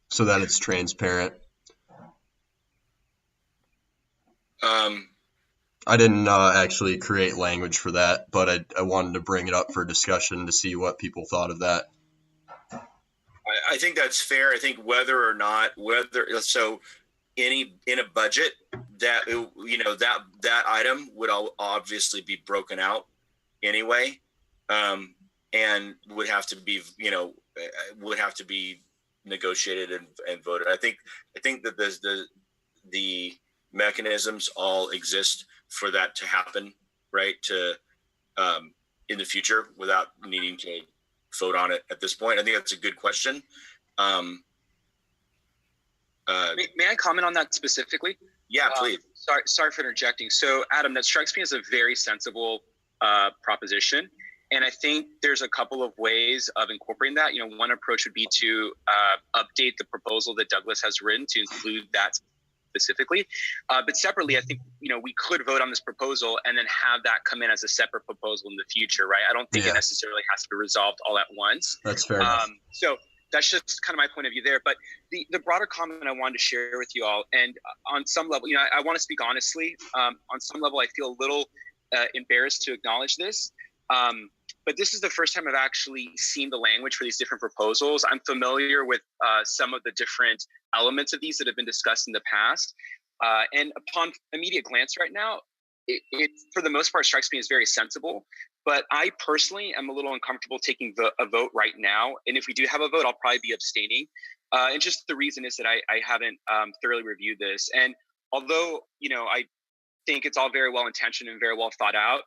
[SPEAKER 5] so that it's transparent. I didn't actually create language for that, but I wanted to bring it up for discussion to see what people thought of that.
[SPEAKER 2] I think that's fair. I think whether in a budget that that item would obviously be broken out anyway, and would have to be negotiated and voted. I think that the mechanisms all exist for that to happen, right? In the future without needing to vote on it at this point. I think that's a good question.
[SPEAKER 11] May I comment on that specifically?
[SPEAKER 2] Yeah, please.
[SPEAKER 11] Sorry for interjecting. So, Adam, that strikes me as a very sensible proposition. And I think there's a couple of ways of incorporating that. One approach would be to update the proposal that Douglas has written to include that specifically. But separately, I think, we could vote on this proposal and then have that come in as a separate proposal in the future, right? I don't think it necessarily has to be resolved all at once.
[SPEAKER 5] That's fair.
[SPEAKER 11] So that's just kind of my point of view there. But the broader comment I wanted to share with you all, and on some level, I want to speak honestly. On some level, I feel a little embarrassed to acknowledge this. But this is the first time I've actually seen the language for these different proposals. I'm familiar with some of the different elements of these that have been discussed in the past. And upon immediate glance right now, it for the most part strikes me as very sensible. But I personally am a little uncomfortable taking a vote right now. And if we do have a vote, I'll probably be abstaining. And just the reason is that I haven't thoroughly reviewed this. And although, I think it's all very well intentioned and very well thought out,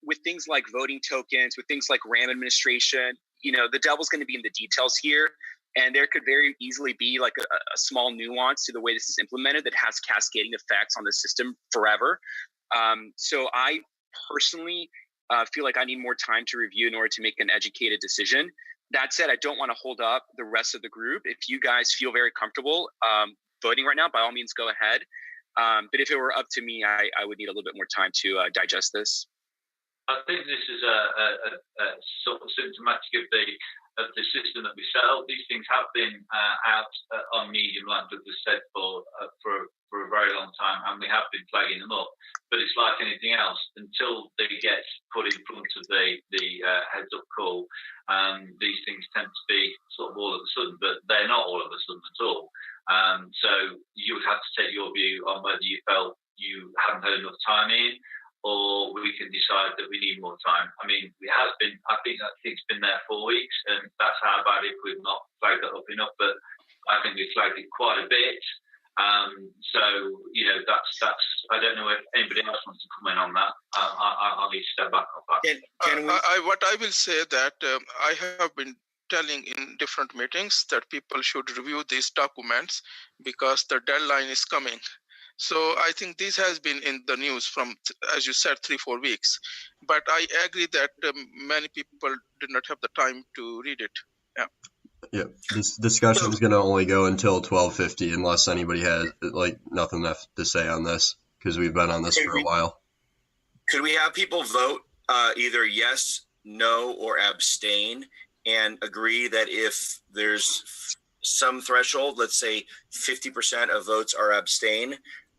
[SPEAKER 11] with things like voting tokens, with things like RAM administration, the devil's going to be in the details here. And there could very easily be like a small nuance to the way this is implemented that has cascading effects on the system forever. So I personally feel like I need more time to review in order to make an educated decision. That said, I don't want to hold up the rest of the group. If you guys feel very comfortable voting right now, by all means, go ahead. But if it were up to me, I would need a little bit more time to digest this.
[SPEAKER 1] I think this is a sort of symptomatic of the system that we set up. These things have been out on Medium, like Douglas said, for a very long time, and we have been flagging them up. But it's like anything else, until they get put in front of the heads-up call, these things tend to be sort of all of a sudden, but they're not all of a sudden at all. So you would have to take your view on whether you felt you haven't had enough time in, or we can decide that we need more time. I mean, I think that thing's been there 4 weeks, and that's how bad if we've not flagged that up enough, but I think we flagged it quite a bit. So, that's I don't know if anybody else wants to comment on that. I'll need to step back on that.
[SPEAKER 6] What I will say that I have been telling in different meetings that people should review these documents because the deadline is coming. So I think this has been in the news from, as you said, 3-4 weeks. But I agree that many people did not have the time to read it.
[SPEAKER 5] Yeah. This discussion is going to only go until 12:50 unless anybody has nothing left to say on this, because we've been on this for a while.
[SPEAKER 2] Could we have people vote either yes, no, or abstain, and agree that if there's some threshold, let's say 50% of votes are abstain,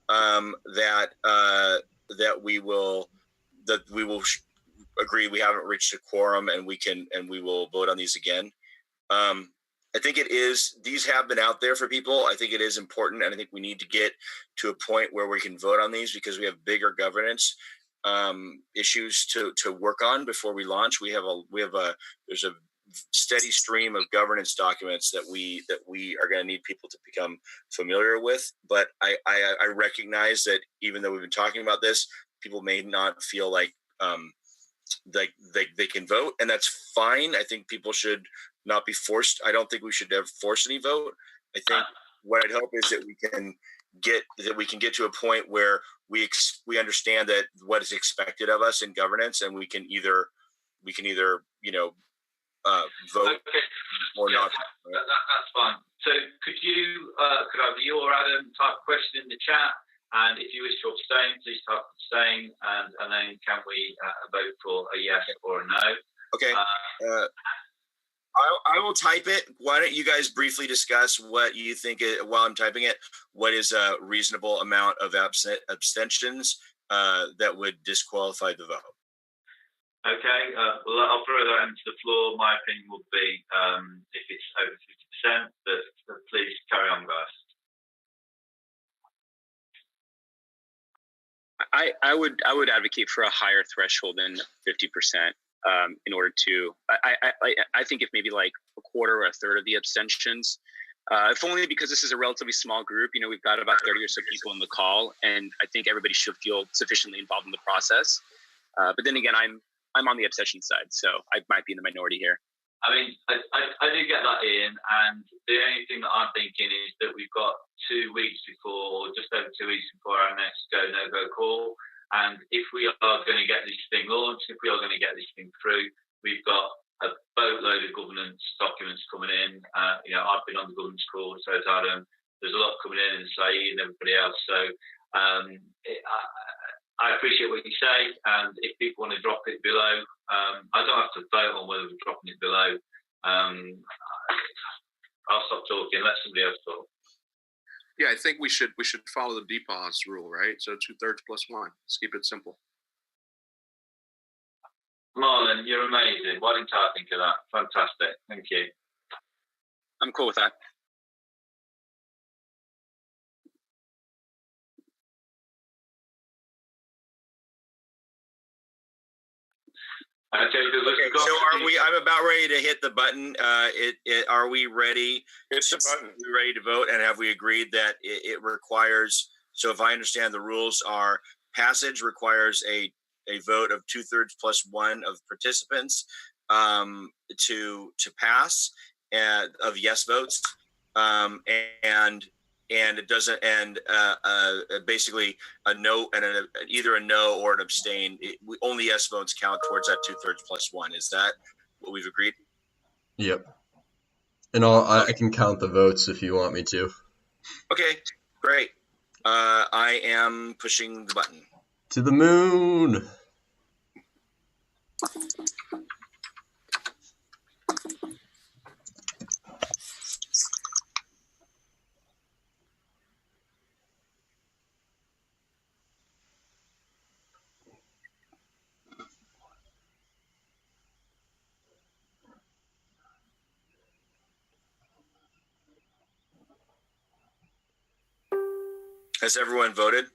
[SPEAKER 2] that we will agree we haven't reached a quorum and we will vote on these again. I think these have been out there for people. I think it is important, and I think we need to get to a point where we can vote on these because we have bigger governance. issues to work on before we launch. There's a steady stream of governance documents that we are going to need people to become familiar with. But I recognize that even though we've been talking about this, people may not feel like they can vote, and that's fine. I think people should not be forced. I don't think we should ever force any vote. I think what I'd hope is that we can get to a point where we understand that what is expected of us in governance, and we can either vote or not.
[SPEAKER 1] That's fine. So could either you or Adam type a question in the chat, and if you wish to abstain, please type abstain, and then can we vote for a yes or a no?
[SPEAKER 2] Okay. I will type it. Why don't you guys briefly discuss what you think, while I'm typing it, what is a reasonable amount of abstentions that would disqualify the vote?
[SPEAKER 1] Okay, well, I'll throw that into the floor. My opinion would be if it's over 50%, but please carry on, guys.
[SPEAKER 11] I would advocate for a higher threshold than 50%. In order to, I think if maybe like a quarter or a third of the abstentions, if only because this is a relatively small group, we've got about 30 or so people in the call, and I think everybody should feel sufficiently involved in the process. But then again, I'm on the abstention side, so I might be in the minority here.
[SPEAKER 1] I mean, I do get that, Ian, and the only thing that I'm thinking is that we've got 2 weeks before, or just over 2 weeks before our next go-no-go call. And if we are going to get this thing launched, if we are going to get this thing through, we've got a boatload of governance documents coming in. I've been on the governance call, so has Adam. There's a lot coming in, and Saeed and everybody else. So I appreciate what you say, and if people want to drop it below, I don't have to vote on whether we're dropping it below. I'll stop talking, let somebody else talk.
[SPEAKER 13] Yeah, I think we should follow the DPOS rule, right? So 2/3 plus 1. Let's keep it simple.
[SPEAKER 1] Marlon, you're amazing. Why didn't I think of that? Fantastic. Thank you.
[SPEAKER 11] I'm cool with that.
[SPEAKER 1] Okay,
[SPEAKER 2] so are we? I'm about ready to hit the button. Are we ready?
[SPEAKER 13] Hit the button.
[SPEAKER 2] Are we ready to vote? And have we agreed that it requires? So if I understand, the rules are passage requires a vote of 2/3 plus 1 of participants to pass of yes votes, and it doesn't, and basically a no and either a no or an abstain. Only yes votes count towards that 2/3 plus 1. Is that what we've agreed?
[SPEAKER 5] Yep. And I can count the votes if you want me to.
[SPEAKER 2] Okay, great. I am pushing the button.
[SPEAKER 5] To the moon.
[SPEAKER 2] Has everyone voted?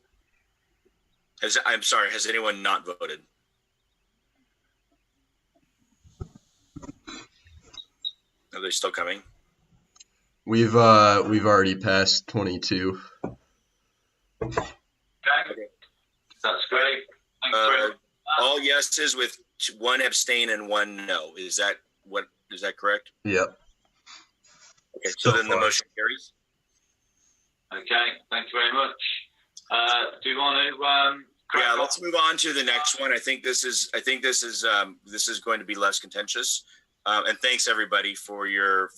[SPEAKER 2] I'm sorry, has anyone not voted? Are they still coming?
[SPEAKER 5] We've already passed 22.
[SPEAKER 1] Okay. That's great. Thanks very much.
[SPEAKER 2] All yeses with 1 abstain and 1 no. Is that correct?
[SPEAKER 5] Yep.
[SPEAKER 2] Okay, so then the motion carries.
[SPEAKER 1] Okay, thank you very much. Do you want to?
[SPEAKER 2] Yeah, let's move on to the next one. I think this is going to be less contentious. And thanks everybody for your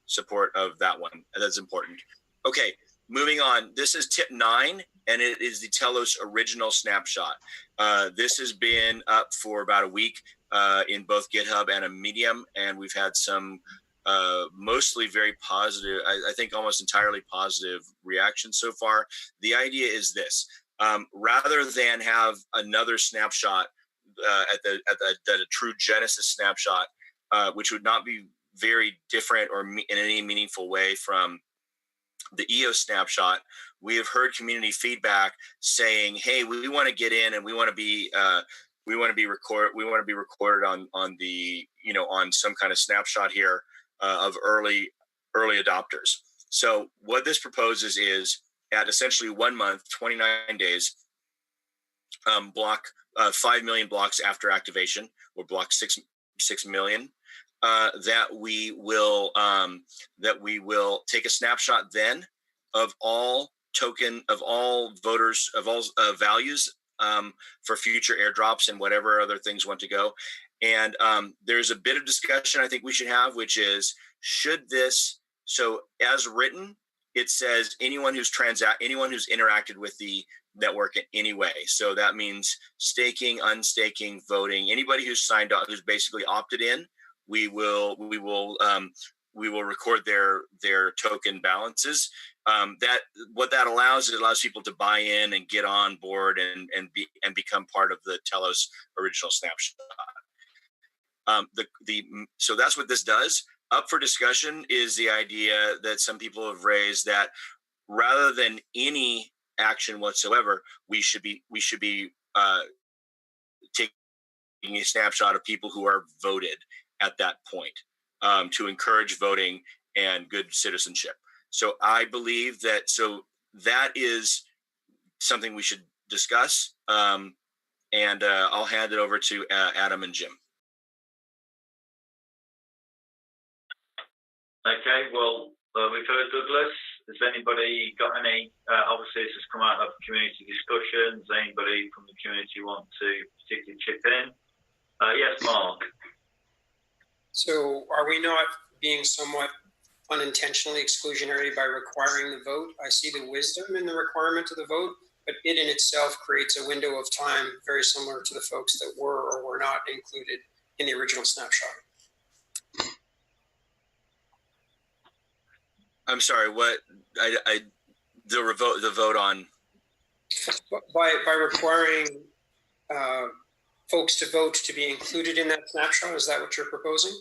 [SPEAKER 2] support of that one. That's important. Okay, moving on. This is tip 9, and it is the Telos original snapshot. This has been up for about a week in both GitHub and a Medium, and we've had some mostly very positive, I think almost entirely positive reactions so far. The idea is this: rather than have another snapshot at a true Genesis snapshot, which would not be very different or in any meaningful way from the EOS snapshot, we have heard community feedback saying, "Hey, we want to get in and we want to be recorded on the on some kind of snapshot here of early adopters." So what this proposes is at essentially 1 month, 29 days, block 5 million blocks after activation, or block 6 million. That we will take a snapshot then of all voters of all values for future airdrops and whatever other things want to go. And there's a bit of discussion I think we should have, which is, should this, so as written, it says anyone who's interacted with the network in any way. So that means staking, unstaking, voting, anybody who's signed up, who's basically opted in, we will record their token balances. What that allows, it allows people to buy in and get on board and become part of the Telos original snapshot. So that's what this does. Up for discussion is the idea that some people have raised that rather than any action whatsoever, we should be taking a snapshot of people who are voted at that point to encourage voting and good citizenship. So I believe that is something we should discuss, and I'll hand it over to Adam and Jim.
[SPEAKER 1] Okay, well, we've heard Douglas. Has anybody got any, obviously this has come out of community discussions, anybody from the community want to particularly chip in? Yes, Mark.
[SPEAKER 14] So are we not being somewhat unintentionally exclusionary by requiring the vote? I see the wisdom in the requirement of the vote, but it in itself creates a window of time very similar to the folks that were or were not included in the original snapshot.
[SPEAKER 2] I'm sorry, what the vote on?
[SPEAKER 14] By requiring folks to vote to be included in that snapshot, is that what you're proposing?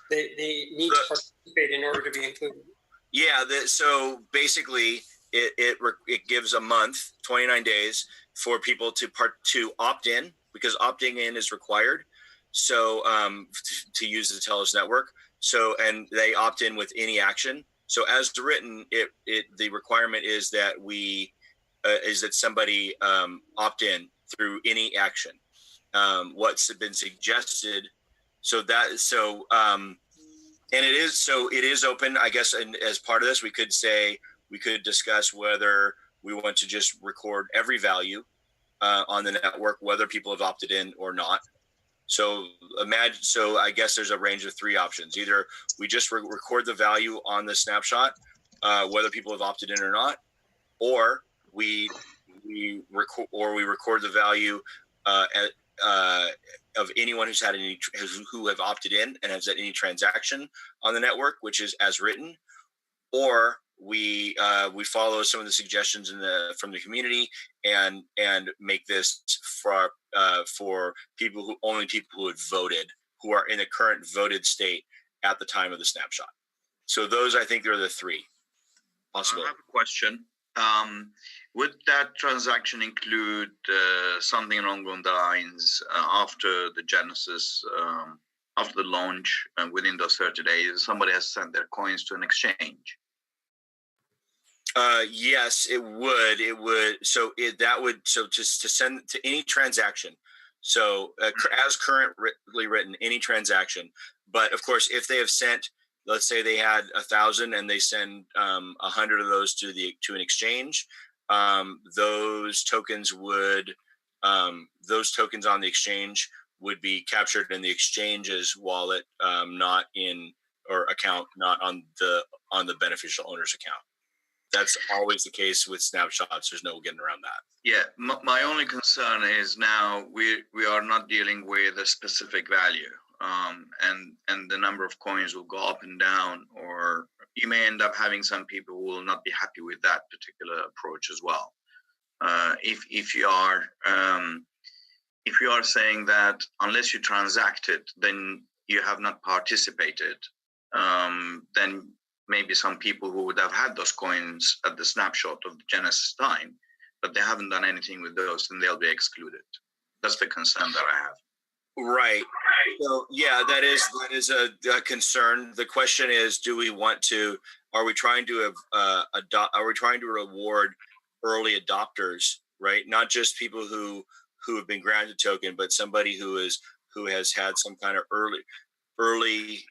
[SPEAKER 14] They need to participate in order to be included.
[SPEAKER 2] Yeah, so basically it gives a month, 29 days for people to opt in, because opting in is required. So to use the Telos network. So, and they opt in with any action. So as written, the requirement is that somebody opt in through any action. What's been suggested, and it is open, I guess. And as part of this, we could discuss whether we want to just record every value on the network, whether people have opted in or not. So I guess there's a range of 3 options. Either we just record the value on the snapshot, whether people have opted in or not, or we record the value of anyone who's had who have opted in and has had any transaction on the network, which is as written, or we follow some of the suggestions from the community and make this for people who had voted, who are in a current voted state at the time of the snapshot. So those, I think, are the 3 possible.
[SPEAKER 15] I have a question. Would that transaction include something along the lines after the genesis, after the launch, within those 30 days, somebody has sent their coins to an exchange?
[SPEAKER 2] Yes, it would. It would. So to send to any transaction. So as currently written, any transaction. But of course, if they have sent, let's say they had 1,000 and they send 100 of those to an exchange, those tokens on the exchange would be captured in the exchange's wallet, not in or account, not on the beneficial owner's account. That's always the case with snapshots. There's no getting around that.
[SPEAKER 15] Yeah, my only concern is now we are not dealing with a specific value, and the number of coins will go up and down, or you may end up having some people who will not be happy with that particular approach as well. If you are saying that unless you transacted, then you have not participated, then maybe some people who would have had those coins at the snapshot of the Genesis time, but they haven't done anything with those, and they'll be excluded. That's the concern that I have.
[SPEAKER 2] Right. So yeah, that is a concern. The question is, are we trying to reward early adopters, right? Not just people who have been granted a token, but somebody who has had some kind of early early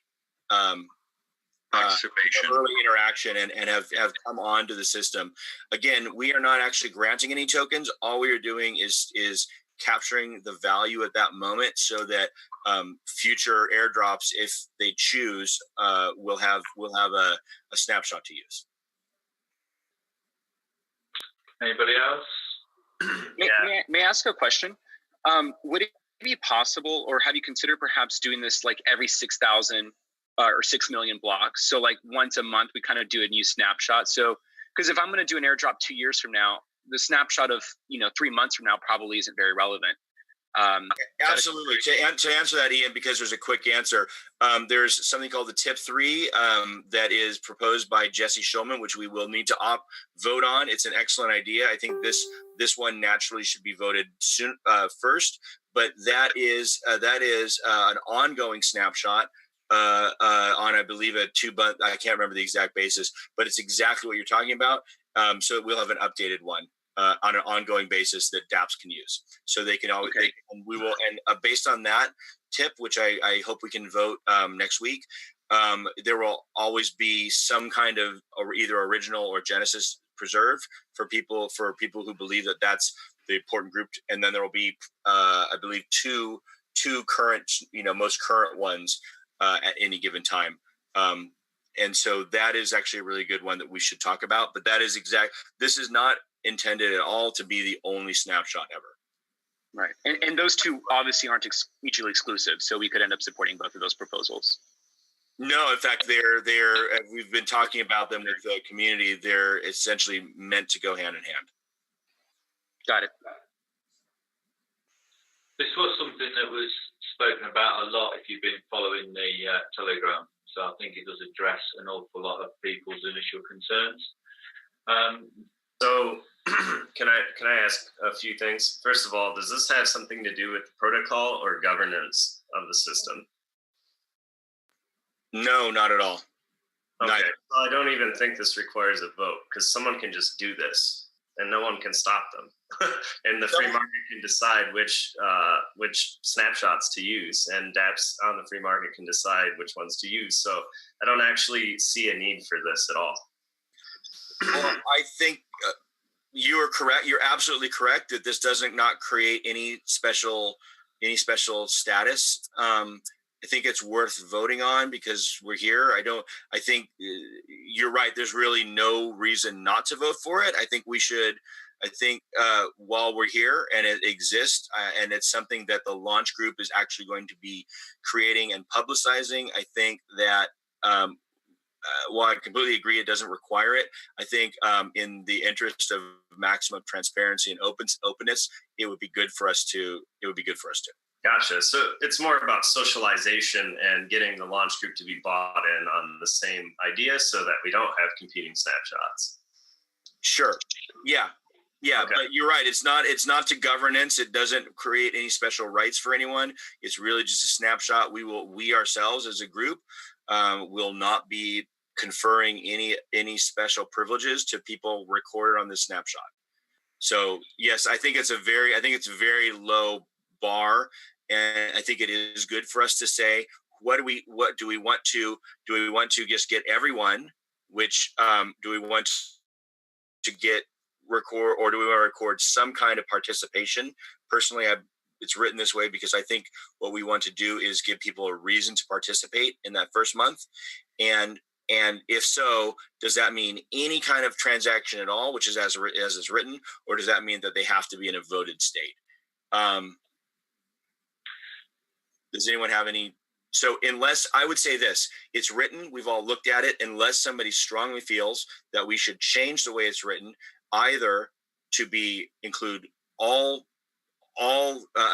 [SPEAKER 2] interaction and have come on to the system. Again, we are not actually granting any tokens. All we are doing is capturing the value at that moment, so that future airdrops, if they choose, will have a snapshot to use.
[SPEAKER 1] Anybody else?
[SPEAKER 11] May I ask a question? Would it be possible, or have you considered perhaps doing this like every 6,000 or 6 million blocks? So like once a month, we kind of do a new snapshot. So, because if I'm going to do an airdrop 2 years from now, the snapshot of 3 months from now probably isn't very relevant.
[SPEAKER 2] Absolutely. To answer that, Ian, because there's a quick answer. There's something called the Tip 3 that is proposed by Jesse Schulman, which we will need to vote on. It's an excellent idea. I think this one naturally should be voted soon first, but that is an ongoing snapshot on, I believe, a 2 month. I can't remember the exact basis, but it's exactly what you're talking about. So we'll have an updated one on an ongoing basis that dApps can use. So they can always, based on that tip, which I hope we can vote next week, there will always be some kind of either original or Genesis preserved for people who believe that that's the important group. And then there will be, I believe, two current, most current ones at any given time. And so that is actually a really good one that we should talk about. But this is not intended at all to be the only snapshot ever.
[SPEAKER 11] Right. And those two obviously aren't mutually exclusive. So we could end up supporting both of those proposals.
[SPEAKER 2] No, in fact, we've been talking about them with the community. They're essentially meant to go hand in hand.
[SPEAKER 11] Got it.
[SPEAKER 1] This was something that was spoken about a lot if you've been following the Telegram. So I think it does address an awful lot of people's initial concerns.
[SPEAKER 9] So can I ask a few things? First of all, does this have something to do with the protocol or governance of the system?
[SPEAKER 2] No, not at all.
[SPEAKER 9] Okay, well, I don't even think this requires a vote, because someone can just do this and no one can stop them. And the free market can decide which snapshots to use, and dApps on the free market can decide which ones to use. So I don't actually see a need for this at all.
[SPEAKER 2] Well, I think you are correct. You're absolutely correct that this doesn't not create any special status. I think it's worth voting on because we're here. I think you're right. There's really no reason not to vote for it. I think we should. I think while we're here and it exists and it's something that the launch group is actually going to be creating and publicizing, I think that while I completely agree it doesn't require it, I think in the interest of maximum transparency and openness, it would be good for us to.
[SPEAKER 9] Gotcha. So it's more about socialization and getting the launch group to be bought in on the same idea so that we don't have competing snapshots.
[SPEAKER 2] Sure. Yeah. Okay. But you're right. It's not to governance. It doesn't create any special rights for anyone. It's really just a snapshot. We ourselves as a group will not be conferring any special privileges to people recorded on this snapshot. So yes, I think it's a very low bar. And I think it is good for us to say, what do we want to just get everyone, which do we want to get record, or do we want to record some kind of participation? Personally, it's written this way because I think what we want to do is give people a reason to participate in that first month. And if so, does that mean any kind of transaction at all, which is as is written, or does that mean that they have to be in a voted state? Does anyone have any? So unless, I would say this, it's written, we've all looked at it, unless somebody strongly feels that we should change the way it's written, either to include all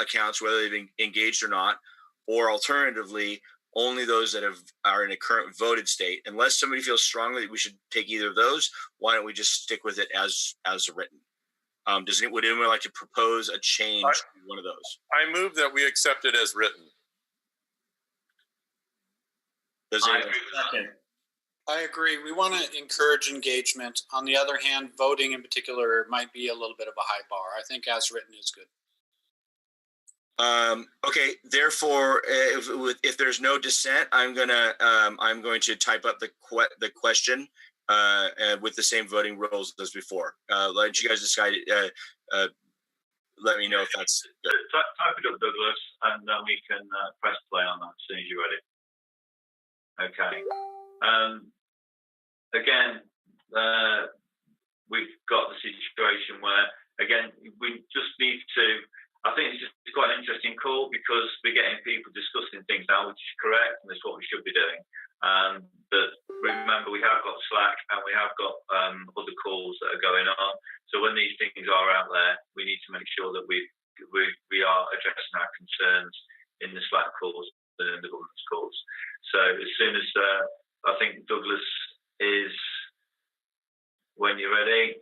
[SPEAKER 2] accounts, whether they've been engaged or not, or alternatively, only those that are in a current voted state. Unless somebody feels strongly that we should take either of those, why don't we just stick with it as written? Would anyone like to propose a change to one of those?
[SPEAKER 8] I move that we accept it as written.
[SPEAKER 4] I agree. We want to encourage engagement. On the other hand, voting in particular might be a little bit of a high bar. I think as written is good.
[SPEAKER 2] Okay. Therefore, if there's no dissent, I'm going to type up the question with the same voting rules as before. Let you guys decide. Let me know if that's good.
[SPEAKER 1] Type it up, Douglas, and then we can press play on that as soon as you're ready. Okay. Again, we've got the situation where, again, we just need to, I think it's just quite an interesting call because we're getting people discussing things now, which is correct, and that's what we should be doing. But remember, we have got Slack and we have got other calls that are going on. So when these things are out there, we need to make sure that we are addressing our concerns in the Slack calls and in the governance calls. So as soon as I think Douglas is, when you're ready.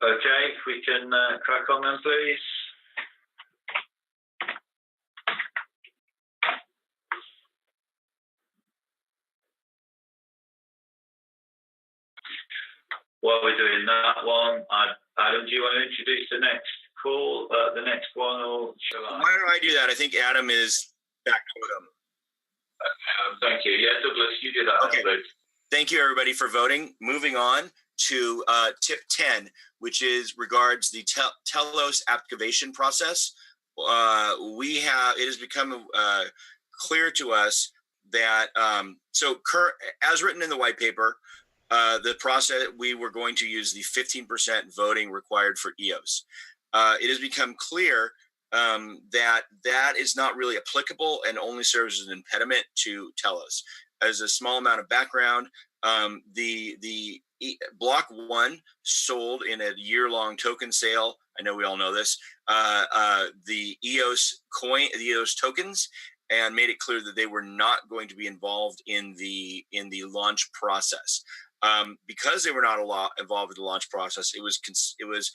[SPEAKER 1] Okay, if we can crack on then, please. While we're doing that one, Adam, do you want to introduce the next call, the next one, or shall I?
[SPEAKER 2] Why don't I do that? I think Adam is back with him.
[SPEAKER 1] Thank you. Yeah, Douglas, you do that.
[SPEAKER 2] Okay. Thank you, everybody, for voting. Moving on to tip 10, which regards the Telos activation process. It has become clear to us that as written in the white paper, the process, we were going to use the 15% voting required for EOS. It has become clear that is not really applicable and only serves as an impediment to Telos. As a small amount of background, the Block 1 sold in a year-long token sale. I know we all know this. The EOS coin, the EOS tokens, and made it clear that they were not going to be involved in the launch process. Because they were not involved in the launch process, it was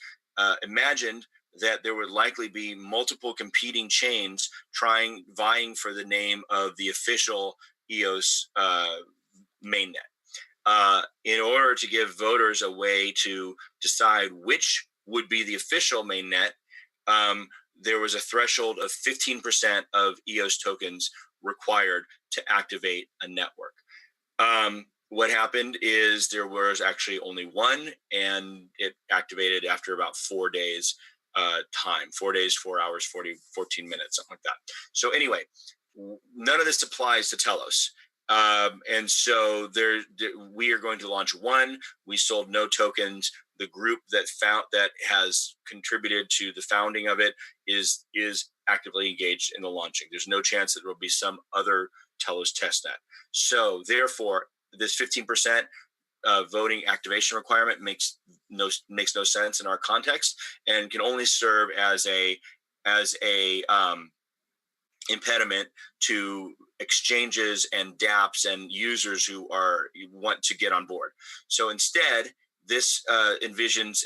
[SPEAKER 2] imagined that there would likely be multiple competing chains vying for the name of the official EOS mainnet. In order to give voters a way to decide which would be the official mainnet, there was a threshold of 15% of EOS tokens required to activate a network. What happened is there was actually only one, and it activated after about 4 days time. 4 days, 4 hours, 14 minutes, something like that. So anyway, none of this applies to Telos. And so we are going to launch one. We sold no tokens. The group that has contributed to the founding of it is actively engaged in the launching. There's no chance that there will be some other Telos testnet. So therefore, this 15% voting activation requirement makes no sense in our context and can only serve as a impediment to exchanges and dApps and users who want to get on board. So instead, this envisions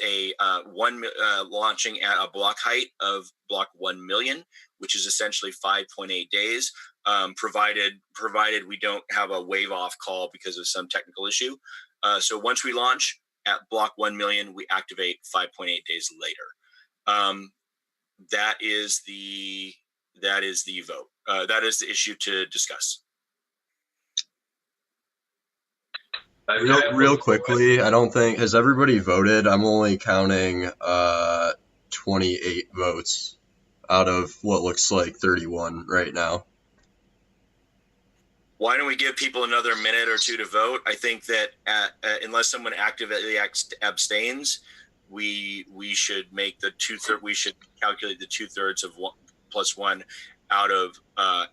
[SPEAKER 2] launching at a block height of block 1 million, which is essentially 5.8 days, provided we don't have a wave off call because of some technical issue. So once we launch at block 1 million, we activate 5.8 days later. That is the vote. That is the issue to discuss.
[SPEAKER 5] Real quickly, I don't think, has everybody voted? I'm only counting 28 votes out of what looks like 31 right now.
[SPEAKER 2] Why don't we give people another minute or two to vote? I think that unless someone actively abstains, we should make the we should calculate the 2/3 of 1 + 1 out of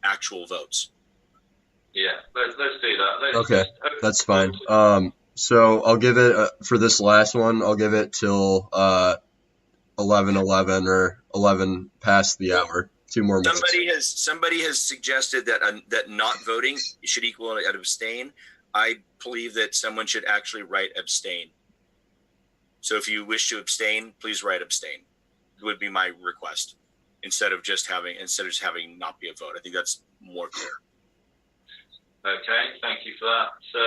[SPEAKER 2] actual votes.
[SPEAKER 1] Yeah, let's do that.
[SPEAKER 5] Okay, that's fine. So I'll give it for this last one. I'll give it till 11:11 or 11 past the hour. 2 more minutes.
[SPEAKER 2] Somebody has suggested that that not voting should equal an abstain. I believe that someone should actually write abstain. So if you wish to abstain, please write abstain. It would be my request instead of just having not be a vote. I think that's more clear.
[SPEAKER 1] Okay, thank you for that. So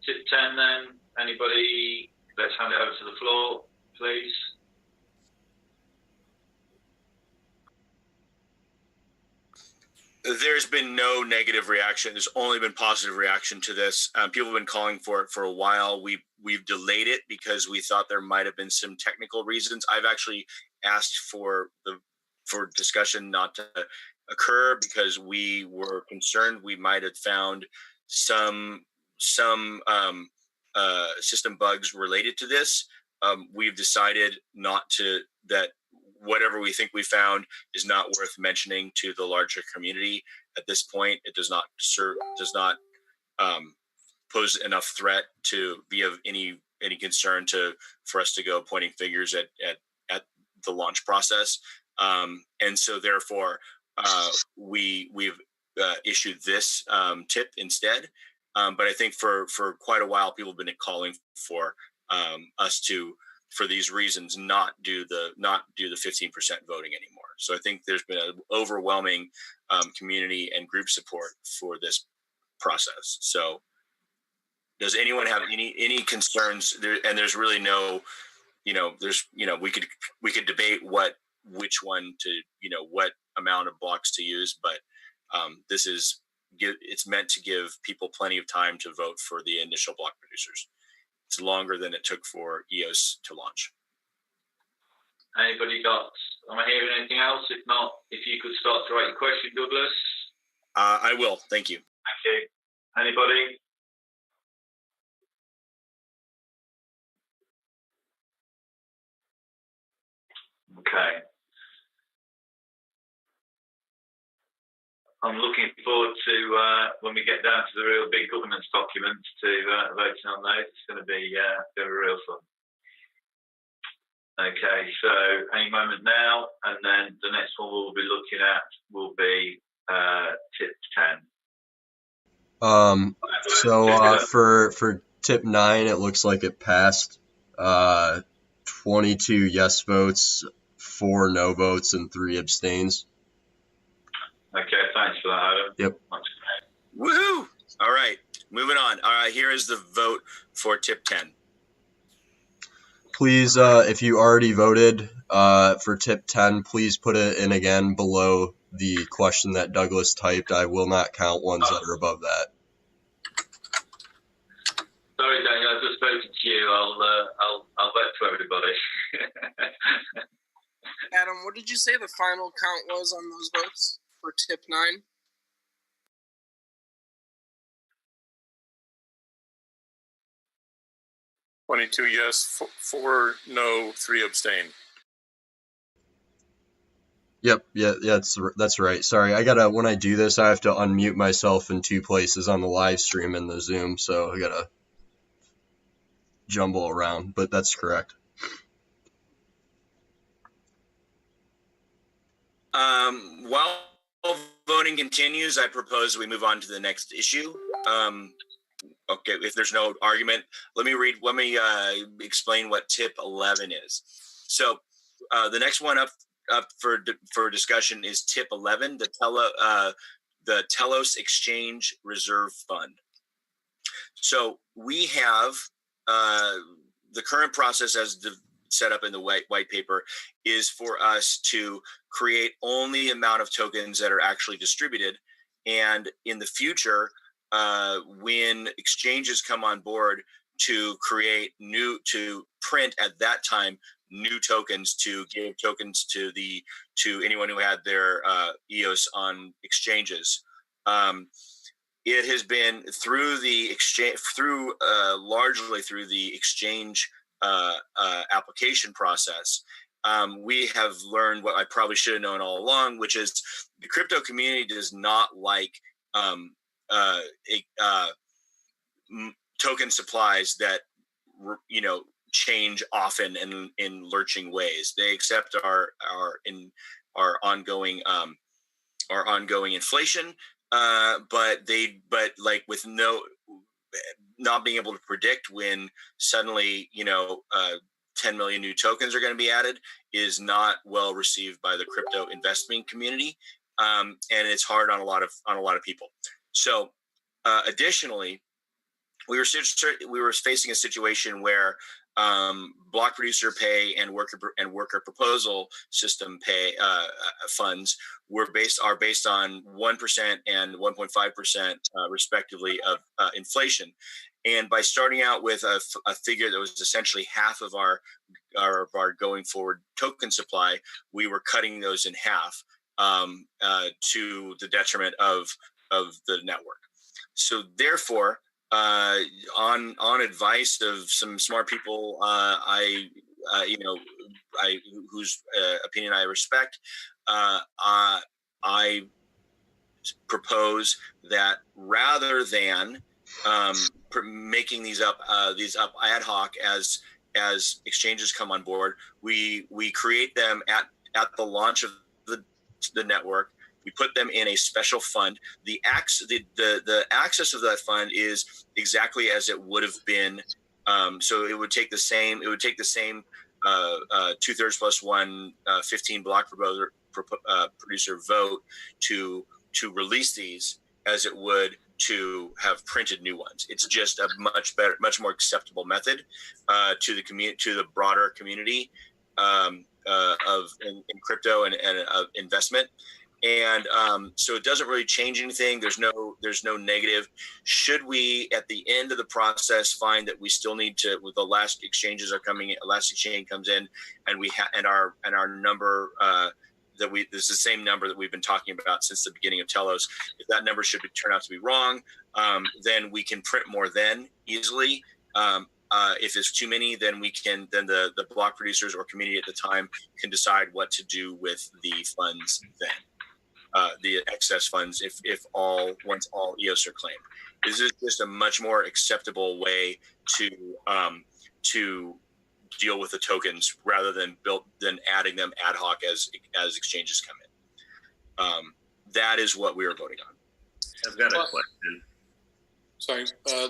[SPEAKER 1] tip 10 then, anybody, let's hand it over to the floor, please.
[SPEAKER 2] There's been no negative reaction. There's only been positive reaction to this. People have been calling for it for a while. We've delayed it because we thought there might have been some technical reasons. I've actually asked for discussion not to occur because we were concerned we might have found some system bugs related to this. We've decided not to, that whatever we think we found is not worth mentioning to the larger community at this point. It does not pose enough threat to be of any concern for us to go pointing fingers at the launch process. And so therefore we've issued this tip instead. But I think for quite a while people have been calling for us to, for these reasons, not do the 15% voting anymore. So I think there's been an overwhelming community and group support for this process. So does anyone have any concerns there? And there's really no, we could debate which one to, what amount of blocks to use, but it's meant to give people plenty of time to vote for the initial block producers. It's longer than it took for EOS to launch.
[SPEAKER 1] Anybody am I hearing anything else? If not, if you could start to write your question, Douglas.
[SPEAKER 2] I will. Thank you.
[SPEAKER 1] Thank you. Anybody? Okay. I'm looking forward to when we get down to the real big governance documents to voting on those. It's going to be real fun. Okay, so any moment now, and then the next one we'll be looking at will be tip 10.
[SPEAKER 5] So for tip 9, it looks like it passed. 22 yes votes, 4 no votes, and 3 abstains.
[SPEAKER 1] Okay, thanks for that, Adam.
[SPEAKER 5] Yep.
[SPEAKER 2] Woohoo! All right, moving on. All right, here is the vote for tip 10.
[SPEAKER 5] Please, if you already voted for tip 10, please put it in again below the question that Douglas typed. I will not count ones that are above that.
[SPEAKER 1] Sorry, Daniel, I just voted to you. I'll vote for everybody.
[SPEAKER 16] Adam, what did you say the final count was on those votes for tip 9?
[SPEAKER 8] $22 yes, 4 no, 3 abstain.
[SPEAKER 5] Yep, yeah, that's right. Sorry, when I do this, I have to unmute myself in 2 places on the live stream and the Zoom, so I gotta jumble around, but that's correct.
[SPEAKER 2] While voting continues, I propose we move on to the next issue. Okay, if there's no argument, let me explain what tip 11 is. So the next one up for discussion is tip 11, the Telos Exchange Reserve Fund. So we have the current process as set up in the white paper is for us to create only the amount of tokens that are actually distributed. And in the future, when exchanges come on board to print at that time new tokens to give tokens to anyone who had their EOS on exchanges. It has been through the exchange, largely through the exchange application process, we have learned what I probably should have known all along, which is the crypto community does not like token supplies that change often and in lurching ways. They accept our ongoing inflation, but like with not being able to predict when suddenly 10 million new tokens are going to be added is not well received by the crypto investment community, and it's hard on a lot of people. So additionally, we were facing a situation where block producer pay and worker proposal system pay funds are based on 1% and 1.5% respectively of inflation. And by starting out with a figure that was essentially half of our going forward token supply, we were cutting those in half to the detriment of the network. So therefore, on advice of some smart people, whose opinion I respect, I propose that rather than making these up ad hoc as exchanges come on board, we create them at the launch of the network. We put them in a special fund. The access of that fund is exactly as it would have been. So it would take the same. It would take the same 2/3 plus 1, 15 block producer vote to release these as it would to have printed new ones. It's just a much more acceptable method to the broader community in crypto and investment. And so it doesn't really change anything. There's no negative. Should we, at the end of the process, find that we still need to, with the last exchanges are coming in, last exchange comes in, and our number this is the same number that we've been talking about since the beginning of Telos. If that number should turn out to be wrong, then we can print more easily. If it's too many, then the block producers or community at the time can decide what to do with the funds then. The excess funds, once all EOS are claimed. This is just a much more acceptable way to deal with the tokens rather than adding them ad hoc as exchanges come in. That is what we are voting on.
[SPEAKER 9] I've got a question.
[SPEAKER 4] Sorry,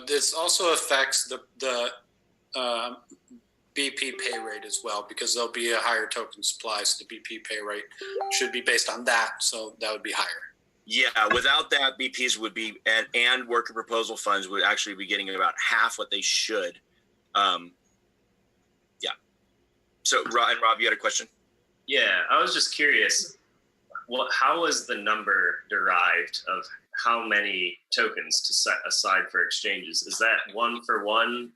[SPEAKER 4] this also affects the BP pay rate as well, because there'll be a higher token supply, so the BP pay rate should be based on that, so that would be higher.
[SPEAKER 2] Yeah, without that, BPs would be and worker proposal funds would actually be getting about half what they should. Yeah. So, Rob, you had a question?
[SPEAKER 9] Yeah, I was just curious. How was the number derived of how many tokens to set aside for exchanges? Is that one for one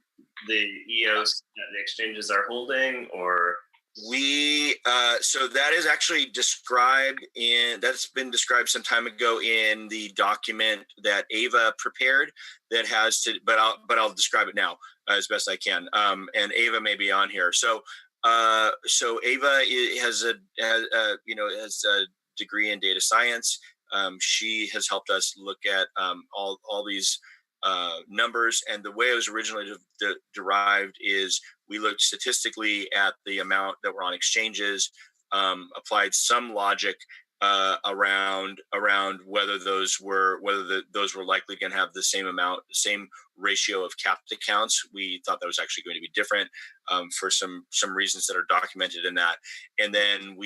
[SPEAKER 9] the EOS that the exchanges are holding, or
[SPEAKER 2] so that is actually that's been described some time ago in the document that Ava prepared that has to, but I'll describe it now as best I can. And Ava may be on here. So Ava has a degree in data science. She has helped us look at all these numbers, and the way it was originally derived is we looked statistically at the amount that were on exchanges, applied some logic around whether those were likely going to have the same ratio of capped accounts. We thought that was actually going to be different for some reasons that are documented in that, and then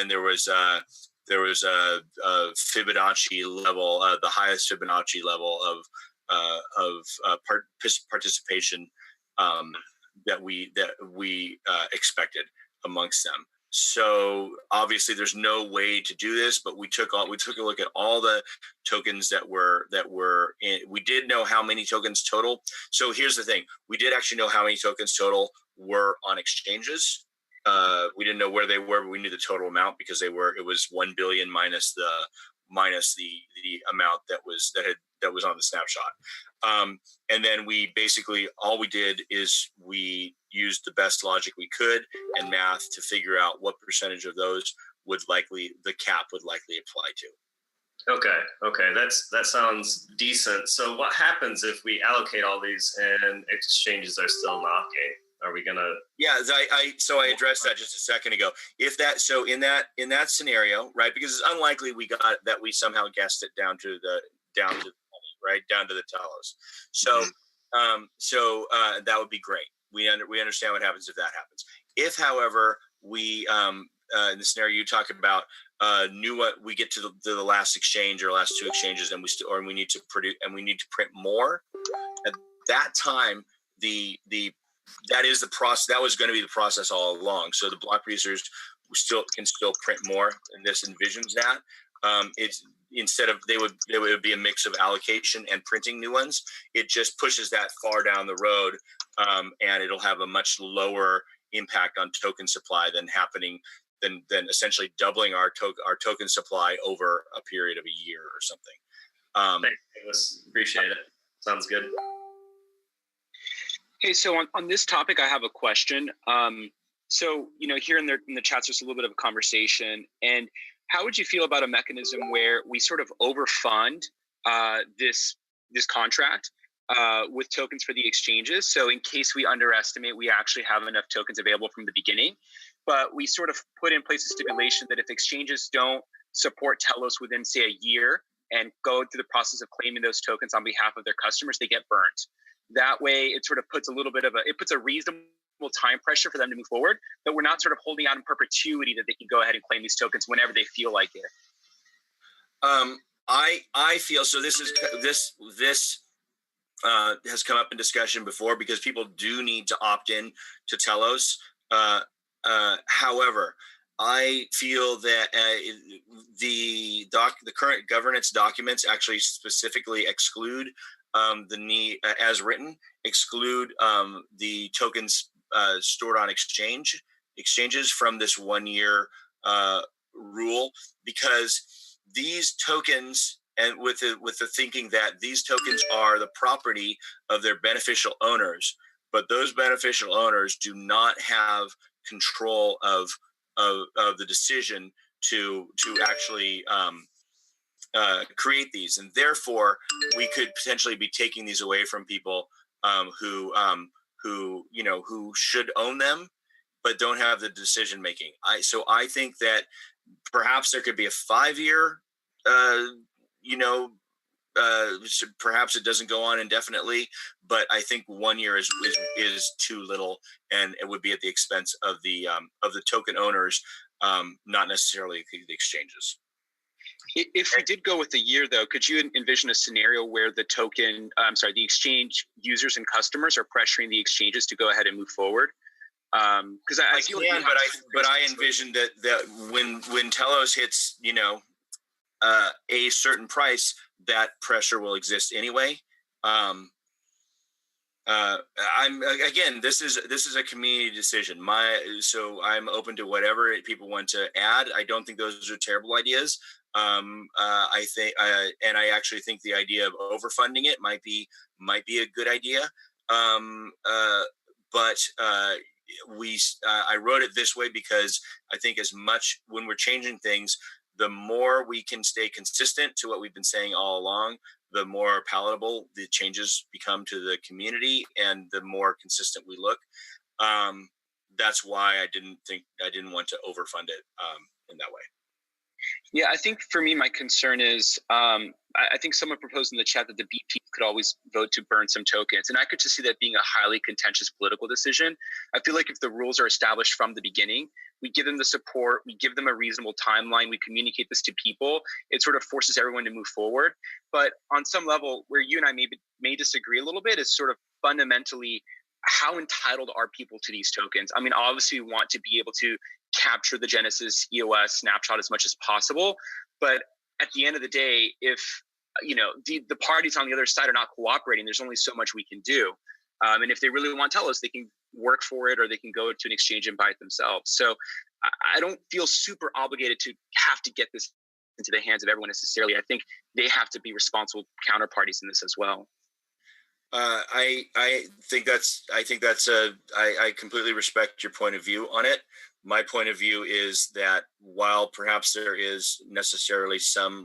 [SPEAKER 2] there was a Fibonacci level, the highest Fibonacci level of participation that we expected amongst them. So obviously there's no way to do this, but we took a look at all the tokens that were in. We did know how many tokens total. So here's the thing: we did actually know how many tokens total were on exchanges. We didn't know where they were, but we knew the total amount because it was 1 billion minus the amount that that was on the snapshot. And then we basically, all we did is we used the best logic we could and math to figure out what percentage of those the cap would likely apply to.
[SPEAKER 9] Okay, that sounds decent. So what happens if we allocate all these and exchanges are still knocking? Are we gonna?
[SPEAKER 2] Yeah, I addressed that just a second ago. In that scenario, right? Because it's unlikely we somehow guessed it down to the Telos. So that would be great. We understand what happens if that happens. If, however, we in the scenario you talk about, we get to the last exchange or last two exchanges, and we need to print more. At that time, that is the process. That was going to be the process all along. So the block producers can still print more, and this envisions that. It's instead of they would be a mix of allocation and printing new ones. It just pushes that far down the road, and it'll have a much lower impact on token supply than essentially doubling our token supply over a period of a year or something.
[SPEAKER 9] Thanks, appreciate it. Sounds good.
[SPEAKER 11] Hey, so on this topic, I have a question. So, here in the chats, there's a little bit of a conversation. And how would you feel about a mechanism where we sort of overfund this contract with tokens for the exchanges? So in case we underestimate, we actually have enough tokens available from the beginning. But we sort of put in place a stipulation that if exchanges don't support Telos within, say, a year and go through the process of claiming those tokens on behalf of their customers, they get burnt. That way, it sort of puts a reasonable time pressure for them to move forward, but we're not sort of holding out in perpetuity that they can go ahead and claim these tokens whenever they feel like it.
[SPEAKER 2] I feel so. This has come up in discussion before because people do need to opt in to Telos. However, I feel that the current governance documents actually specifically exclude the need, as written, exclude the tokens stored on exchanges from this 1 year rule, because these tokens, and with the thinking that these tokens are the property of their beneficial owners, but those beneficial owners do not have control of the decision to actually create these, and therefore we could potentially be taking these away from people who should own them but don't have the decision making. So I think that perhaps there could be a 5-year perhaps it doesn't go on indefinitely, but I think 1 year is too little, and it would be at the expense of the token owners, not necessarily the exchanges.
[SPEAKER 11] If we did go with a year, though, could you envision a scenario where the exchange users and customers are pressuring the exchanges to go ahead and move forward? Because I feel
[SPEAKER 2] can, but I envision that when Telos hits, a certain price, that pressure will exist anyway. This is a community decision. So I'm open to whatever people want to add. I don't think those are terrible ideas. I think, and I actually think the idea of overfunding it might be a good idea. But I wrote it this way because I think as much when we're changing things, the more we can stay consistent to what we've been saying all along, the more palatable the changes become to the community, and the more consistent we look. That's why I didn't want to overfund it in that way.
[SPEAKER 11] Yeah, I think for me, my concern is I think someone proposed in the chat that the BP could always vote to burn some tokens. And I could just see that being a highly contentious political decision. I feel like if the rules are established from the beginning, we give them the support, we give them a reasonable timeline, we communicate this to people, it sort of forces everyone to move forward. But on some level, where you and I may disagree a little bit, is sort of fundamentally, how entitled are people to these tokens? I mean, obviously we want to be able to capture the Genesis EOS snapshot as much as possible. But at the end of the day, if the parties on the other side are not cooperating, there's only so much we can do. And if they really want Telos, they can work for it, or they can go to an exchange and buy it themselves. So I don't feel super obligated to have to get this into the hands of everyone necessarily. I think they have to be responsible counterparties in this as well.
[SPEAKER 2] I completely respect your point of view on it. My point of view is that while perhaps there is necessarily some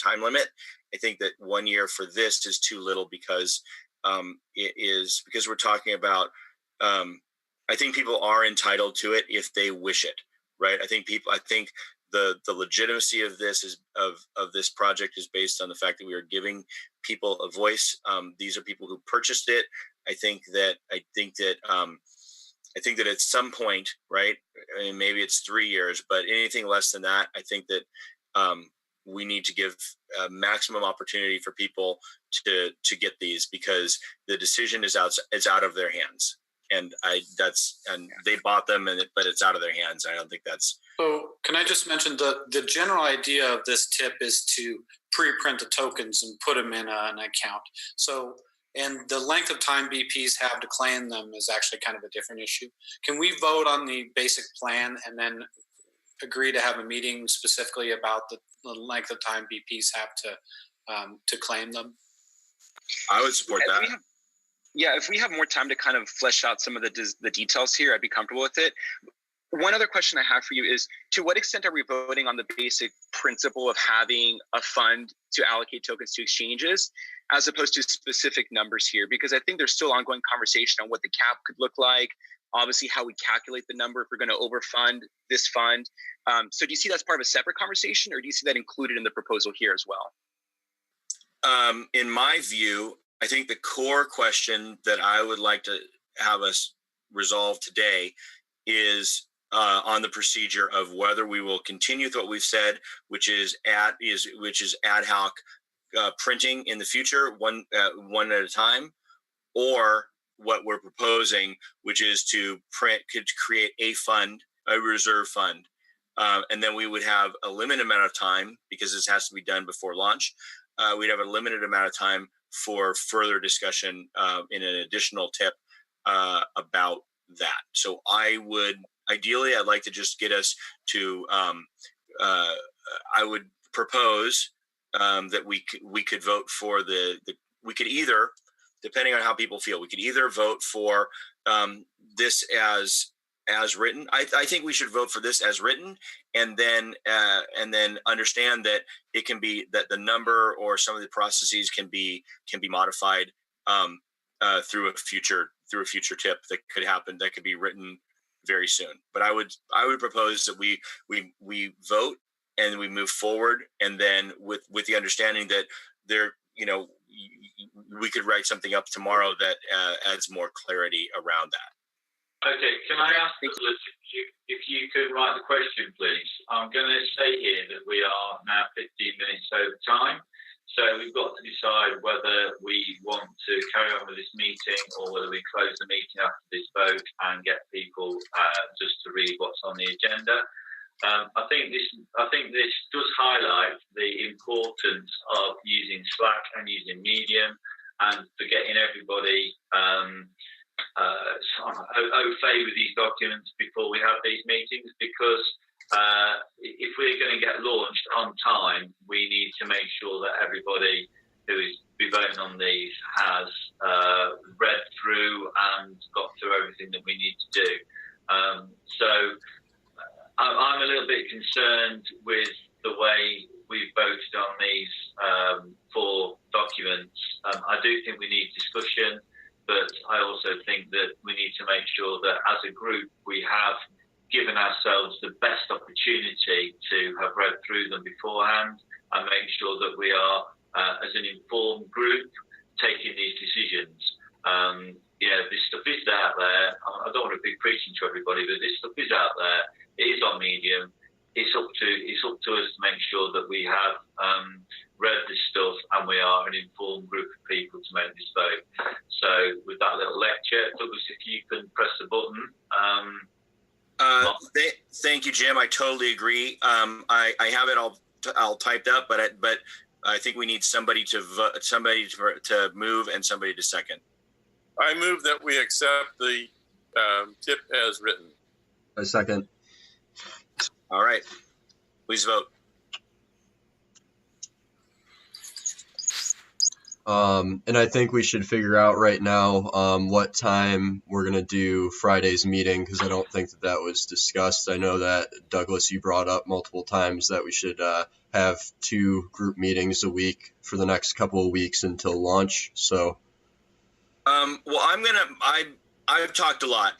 [SPEAKER 2] time limit, I think that 1 year for this is too little because because we're talking about, I think people are entitled to it if they wish it, right? I think the legitimacy of this of this project is based on the fact that we are giving people a voice. These are people who purchased it. I think that at some point, right? I mean, maybe it's 3 years, but anything less than that, I think that we need to give maximum opportunity for people to get these, because the decision is out of their hands, and they bought them, but it's out of their hands. I don't think that's.
[SPEAKER 4] So can I just mention the general idea of this tip is to pre-print the tokens and put them in an account. So, and the length of time BPs have to claim them is actually kind of a different issue. Can we vote on the basic plan and then agree to have a meeting specifically about the length of time BPs have to claim them?
[SPEAKER 2] I would support that.
[SPEAKER 11] If we have more time to kind of flesh out some of the details here, I'd be comfortable with it. One other question I have for you is, to what extent are we voting on the basic principle of having a fund to allocate tokens to exchanges, as opposed to specific numbers here? Because I think there's still ongoing conversation on what the cap could look like, obviously how we calculate the number if we're going to overfund this fund. So do you see that as part of a separate conversation, or do you see that included in the proposal here as well?
[SPEAKER 2] In my view, I think the core question that I would like to have us resolve today is on the procedure of whether we will continue with what we've said, which is ad hoc printing in the future, one at a time, or what we're proposing, which is to create a fund, a reserve fund, and then we would have a limited amount of time, because this has to be done before launch. We'd have a limited amount of time for further discussion in an additional tip about that. So ideally, I'd like to just get us to, I would propose that we could vote for we could either, depending on how people feel, we could either vote for this as written. I think we should vote for this as written, and then understand that it can be that the number or some of the processes can be modified through a future tip that could happen, that could be written very soon. But I would propose that we vote and we move forward, and then with the understanding that we could write something up tomorrow that adds more clarity around that.
[SPEAKER 1] Okay, can I ask Nicholas if you could write the question, please? I'm going to say here that we are now 15 minutes over time, so we've got to decide whether we want to carry on with this meeting or whether we close the meeting after this vote and get people just to read what's on the agenda. I think this does highlight the importance of using Slack and using Medium, and for getting everybody au fait with these documents before we have these meetings, because if we're going to get launched on time, we need to make sure that everybody who is be voting on these has read through and got through everything that we need to do. So I'm a little bit concerned with the way we've voted on these 4 documents. I do think we need discussion, but I also think that we need to make sure that as a group we have given ourselves the best opportunity to have read through them beforehand and make sure that we are, as an informed group, taking these decisions. This stuff is out there. I don't want to be preaching to everybody, but this stuff is out there. It is on Medium. It's up to us to make sure that we have read this stuff and we are an informed group of people to make this vote. So with that little lecture, Douglas, if you can press the button.
[SPEAKER 2] Thank you, Jim. I totally agree. I have it all typed up, but I think we need somebody to move and somebody to second.
[SPEAKER 8] I move that we accept the tip as written.
[SPEAKER 5] A second.
[SPEAKER 2] All right. Please vote.
[SPEAKER 5] And I think we should figure out right now what time we're going to do Friday's meeting, because I don't think that was discussed. I know that, Douglas, you brought up multiple times that we should have 2 group meetings a week for the next couple of weeks until launch. So,
[SPEAKER 2] well, I've talked a lot.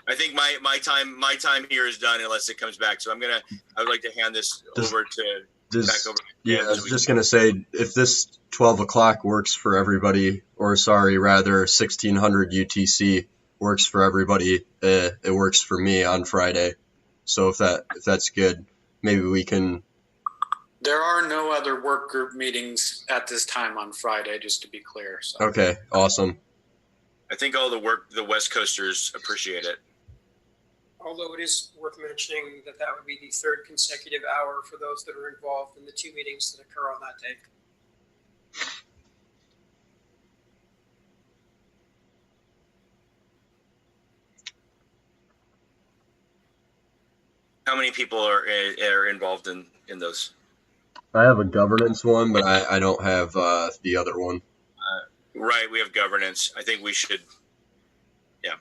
[SPEAKER 2] I think my time here is done unless it comes back. So I would like to hand this over to back over.
[SPEAKER 5] Yeah, I was just going to say, if this 12 o'clock works for everybody, or sorry, rather 1600 UTC works for everybody, it works for me on Friday. So if that's good, maybe we can.
[SPEAKER 4] There are no other work group meetings at this time on Friday, just to be clear. So.
[SPEAKER 5] Okay, awesome.
[SPEAKER 2] I think all the West Coasters appreciate it.
[SPEAKER 14] Although it is worth mentioning that would be the 3rd consecutive hour for those that are involved in the 2 meetings that occur on that day.
[SPEAKER 2] How many people are involved in those?
[SPEAKER 5] I have a governance one, but I don't have the other one.
[SPEAKER 2] Right, we have governance. I think we should, yeah.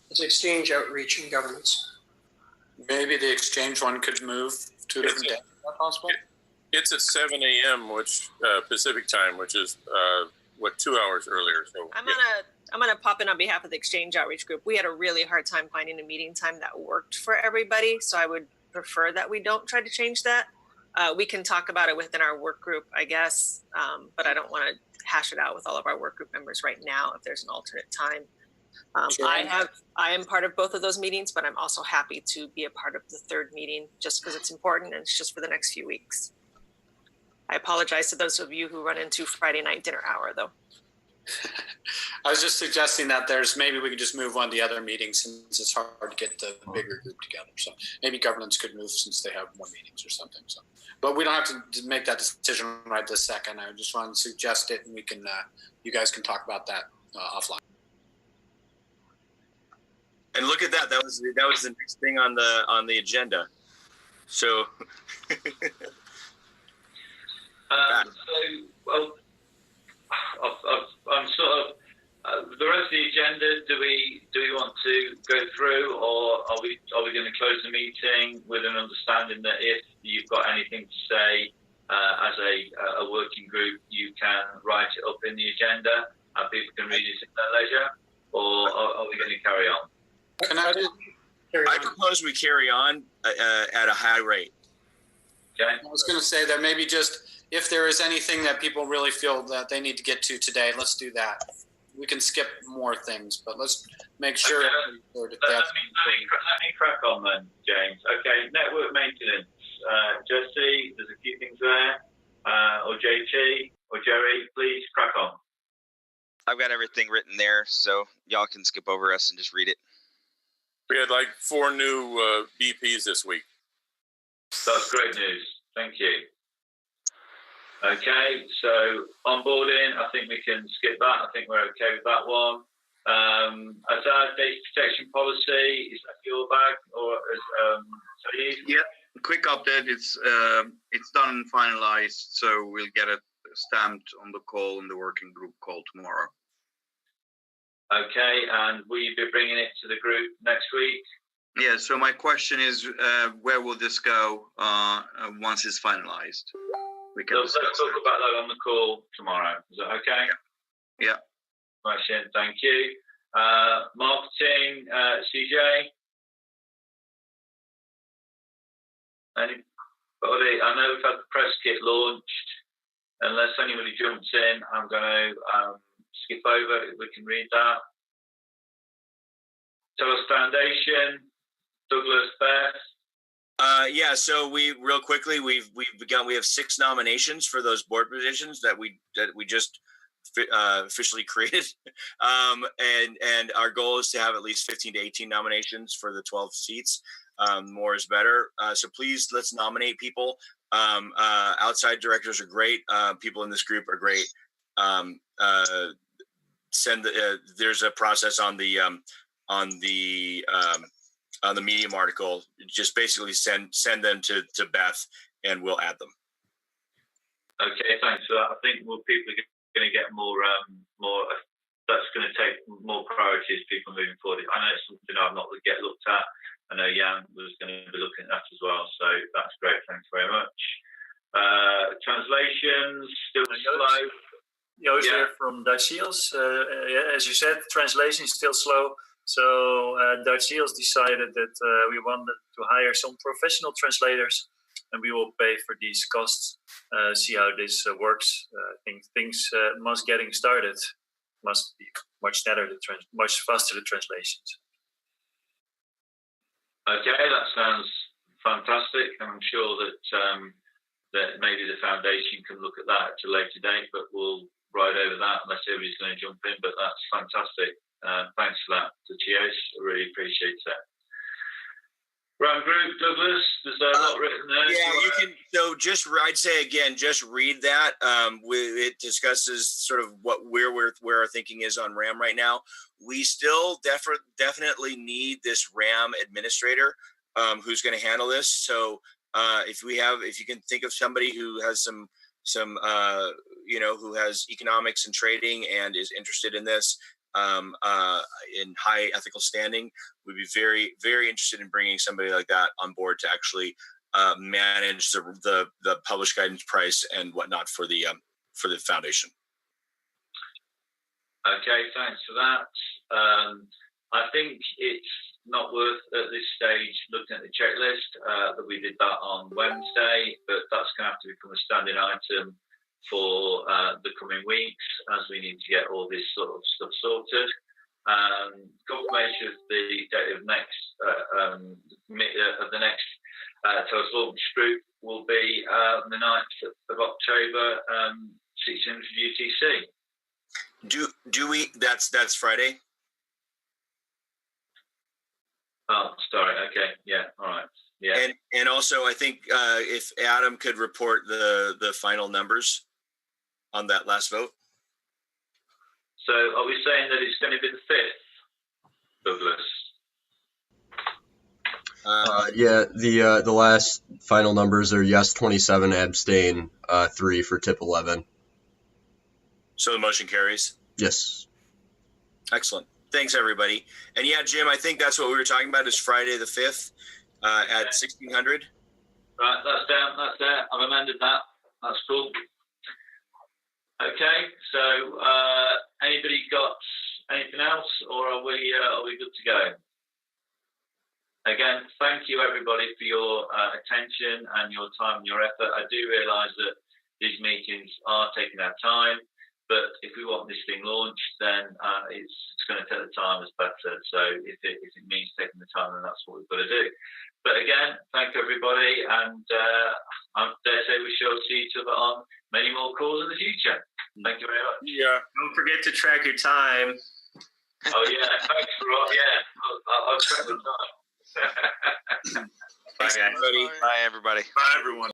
[SPEAKER 14] It's exchange, outreach, and governance.
[SPEAKER 4] Maybe the exchange one could move to a different day. Is that possible?
[SPEAKER 8] It's at 7 a.m., which Pacific time, which is 2 hours earlier. So
[SPEAKER 12] I'm gonna pop in on behalf of the exchange outreach group. We had a really hard time finding a meeting time that worked for everybody, so I would prefer that we don't try to change that. We can talk about it within our work group, I guess, but I don't want to hash it out with all of our work group members right now if there's an alternate time.
[SPEAKER 4] Sure.
[SPEAKER 12] I am part of both of those meetings, but I'm also happy to be a part of the 3rd meeting just because it's important and it's just for the next few weeks. I apologize to those of you who run into Friday night dinner hour, though.
[SPEAKER 4] I was just suggesting that maybe we can just move on to the other meetings since it's hard to get the bigger group together. So maybe governance could move since they have more meetings or something. So, but we don't have to make that decision right this second. I just wanted to suggest it, and we can, you guys can talk about that offline.
[SPEAKER 2] And look at that. That was the next thing on the agenda. So,
[SPEAKER 1] I'm sort of the rest of the agenda. Do we want to go through, or are we going to close the meeting with an understanding that if you've got anything to say as a working group, you can write it up in the agenda and people can read it at their leisure, or are we going to carry on?
[SPEAKER 2] I propose we carry on at a high rate.
[SPEAKER 1] Okay.
[SPEAKER 4] I was going to say that maybe just if there is anything that people really feel that they need to get to today, let's do that. We can skip more things, but let's make sure.
[SPEAKER 1] Okay. Let me crack on then, James. Okay, network maintenance. Jesse, there's a few things there. Or JT or Jerry, please crack on.
[SPEAKER 7] I've got everything written there, so y'all can skip over us and just read it.
[SPEAKER 8] We had like 4 new BPs this week.
[SPEAKER 1] That's great news. Thank you. Okay, so onboarding, I think we can skip that. I think we're okay with that one. As our data protection policy, is that your bag or Saeed?
[SPEAKER 15] Yeah, quick update. It's done and finalized, so we'll get it stamped on the call in the working group call tomorrow.
[SPEAKER 1] Okay, and will you be bringing it to the group next week?
[SPEAKER 15] Yeah, so my question is, where will this go once it's finalized? We can
[SPEAKER 1] let's talk about that on the call tomorrow. Is that okay?
[SPEAKER 15] Yeah.
[SPEAKER 1] Question, thank you. Marketing, CJ? Anybody? I know we've had the press kit launched. Unless anybody jumps in, I'm going to skip over if we can read that. Telos Foundation, Douglas, Beth.
[SPEAKER 2] Yeah, so we have 6 nominations for those board positions that we just officially created, and our goal is to have at least 15 to 18 nominations for the 12 seats. More is better. So please, let's nominate people. Outside directors are great. People in this group are great. There's a process on the Medium article. Just basically send them to Beth, and we'll add them.
[SPEAKER 1] Okay, thanks for that. I think more people are going to get more. That's going to take more priority as people moving forward. I know it's something I've not yet looked at. I know Jan was going to be looking at that as well. So that's great. Thanks very much. Translations still slow.
[SPEAKER 17] Joost here from Dutch Seals. As you said, translation is still slow. So Dutch Seals decided that we wanted to hire some professional translators, and we will pay for these costs. See how this works. I think things must getting started must be much better, much faster the translations.
[SPEAKER 1] Okay, that sounds fantastic. I'm sure that maybe the foundation can look at that at a later date, but we'll ride over that unless everybody's going to jump in. But that's fantastic. Thanks for that, Telos. I really appreciate that. Round group, Douglas, there's a lot written there.
[SPEAKER 2] Yeah, you can. So I'd say again, just read that. It discusses sort of where our thinking is on RAM right now. We still definitely need this RAM administrator who's going to handle this. So if you can think of somebody who has some who has economics and trading and is interested in this in high ethical standing, we'd be very, very interested in bringing somebody like that on board to actually manage the published guidance price and whatnot for the foundation.
[SPEAKER 1] Okay, thanks for that. I think it's not worth at this stage looking at the checklist. That we did that on Wednesday, but that's going to have to become a standing item for the coming weeks as we need to get all this sort of stuff sorted. Confirmation of the date of the next Telos launch group will be the 9th of October, 1600 UTC.
[SPEAKER 2] Do we? That's Friday.
[SPEAKER 1] Oh, sorry. Okay. Yeah. All right. Yeah.
[SPEAKER 2] And also, I think if Adam could report the final numbers on that last vote.
[SPEAKER 1] So, are we saying that it's going to be the 5th, Douglas?
[SPEAKER 5] Yeah. The last final numbers are yes 27, abstain 3 for tip 11.
[SPEAKER 2] So the motion carries.
[SPEAKER 5] Yes.
[SPEAKER 2] Excellent. Thanks, everybody. And yeah, Jim, I think that's what we were talking about is Friday the 5th at 1600.
[SPEAKER 1] Right, that's down. That's there. I've amended that. That's cool. Okay, so anybody got anything else, or are we good to go? Again, thank you everybody for your attention and your time and your effort. I do realise that these meetings are taking our time, but if we want this thing launched, then it's going to take the time as better. So if it means taking the time, then that's what we've got to do. But again, thank everybody, and I dare say we shall see each other on many more calls in the future. Thank you very much.
[SPEAKER 9] Yeah. Don't forget to track your time.
[SPEAKER 1] Oh yeah, thanks for all. Yeah, I'll track the time.
[SPEAKER 2] Bye, everybody.
[SPEAKER 7] Bye, everybody.
[SPEAKER 8] Bye, everyone.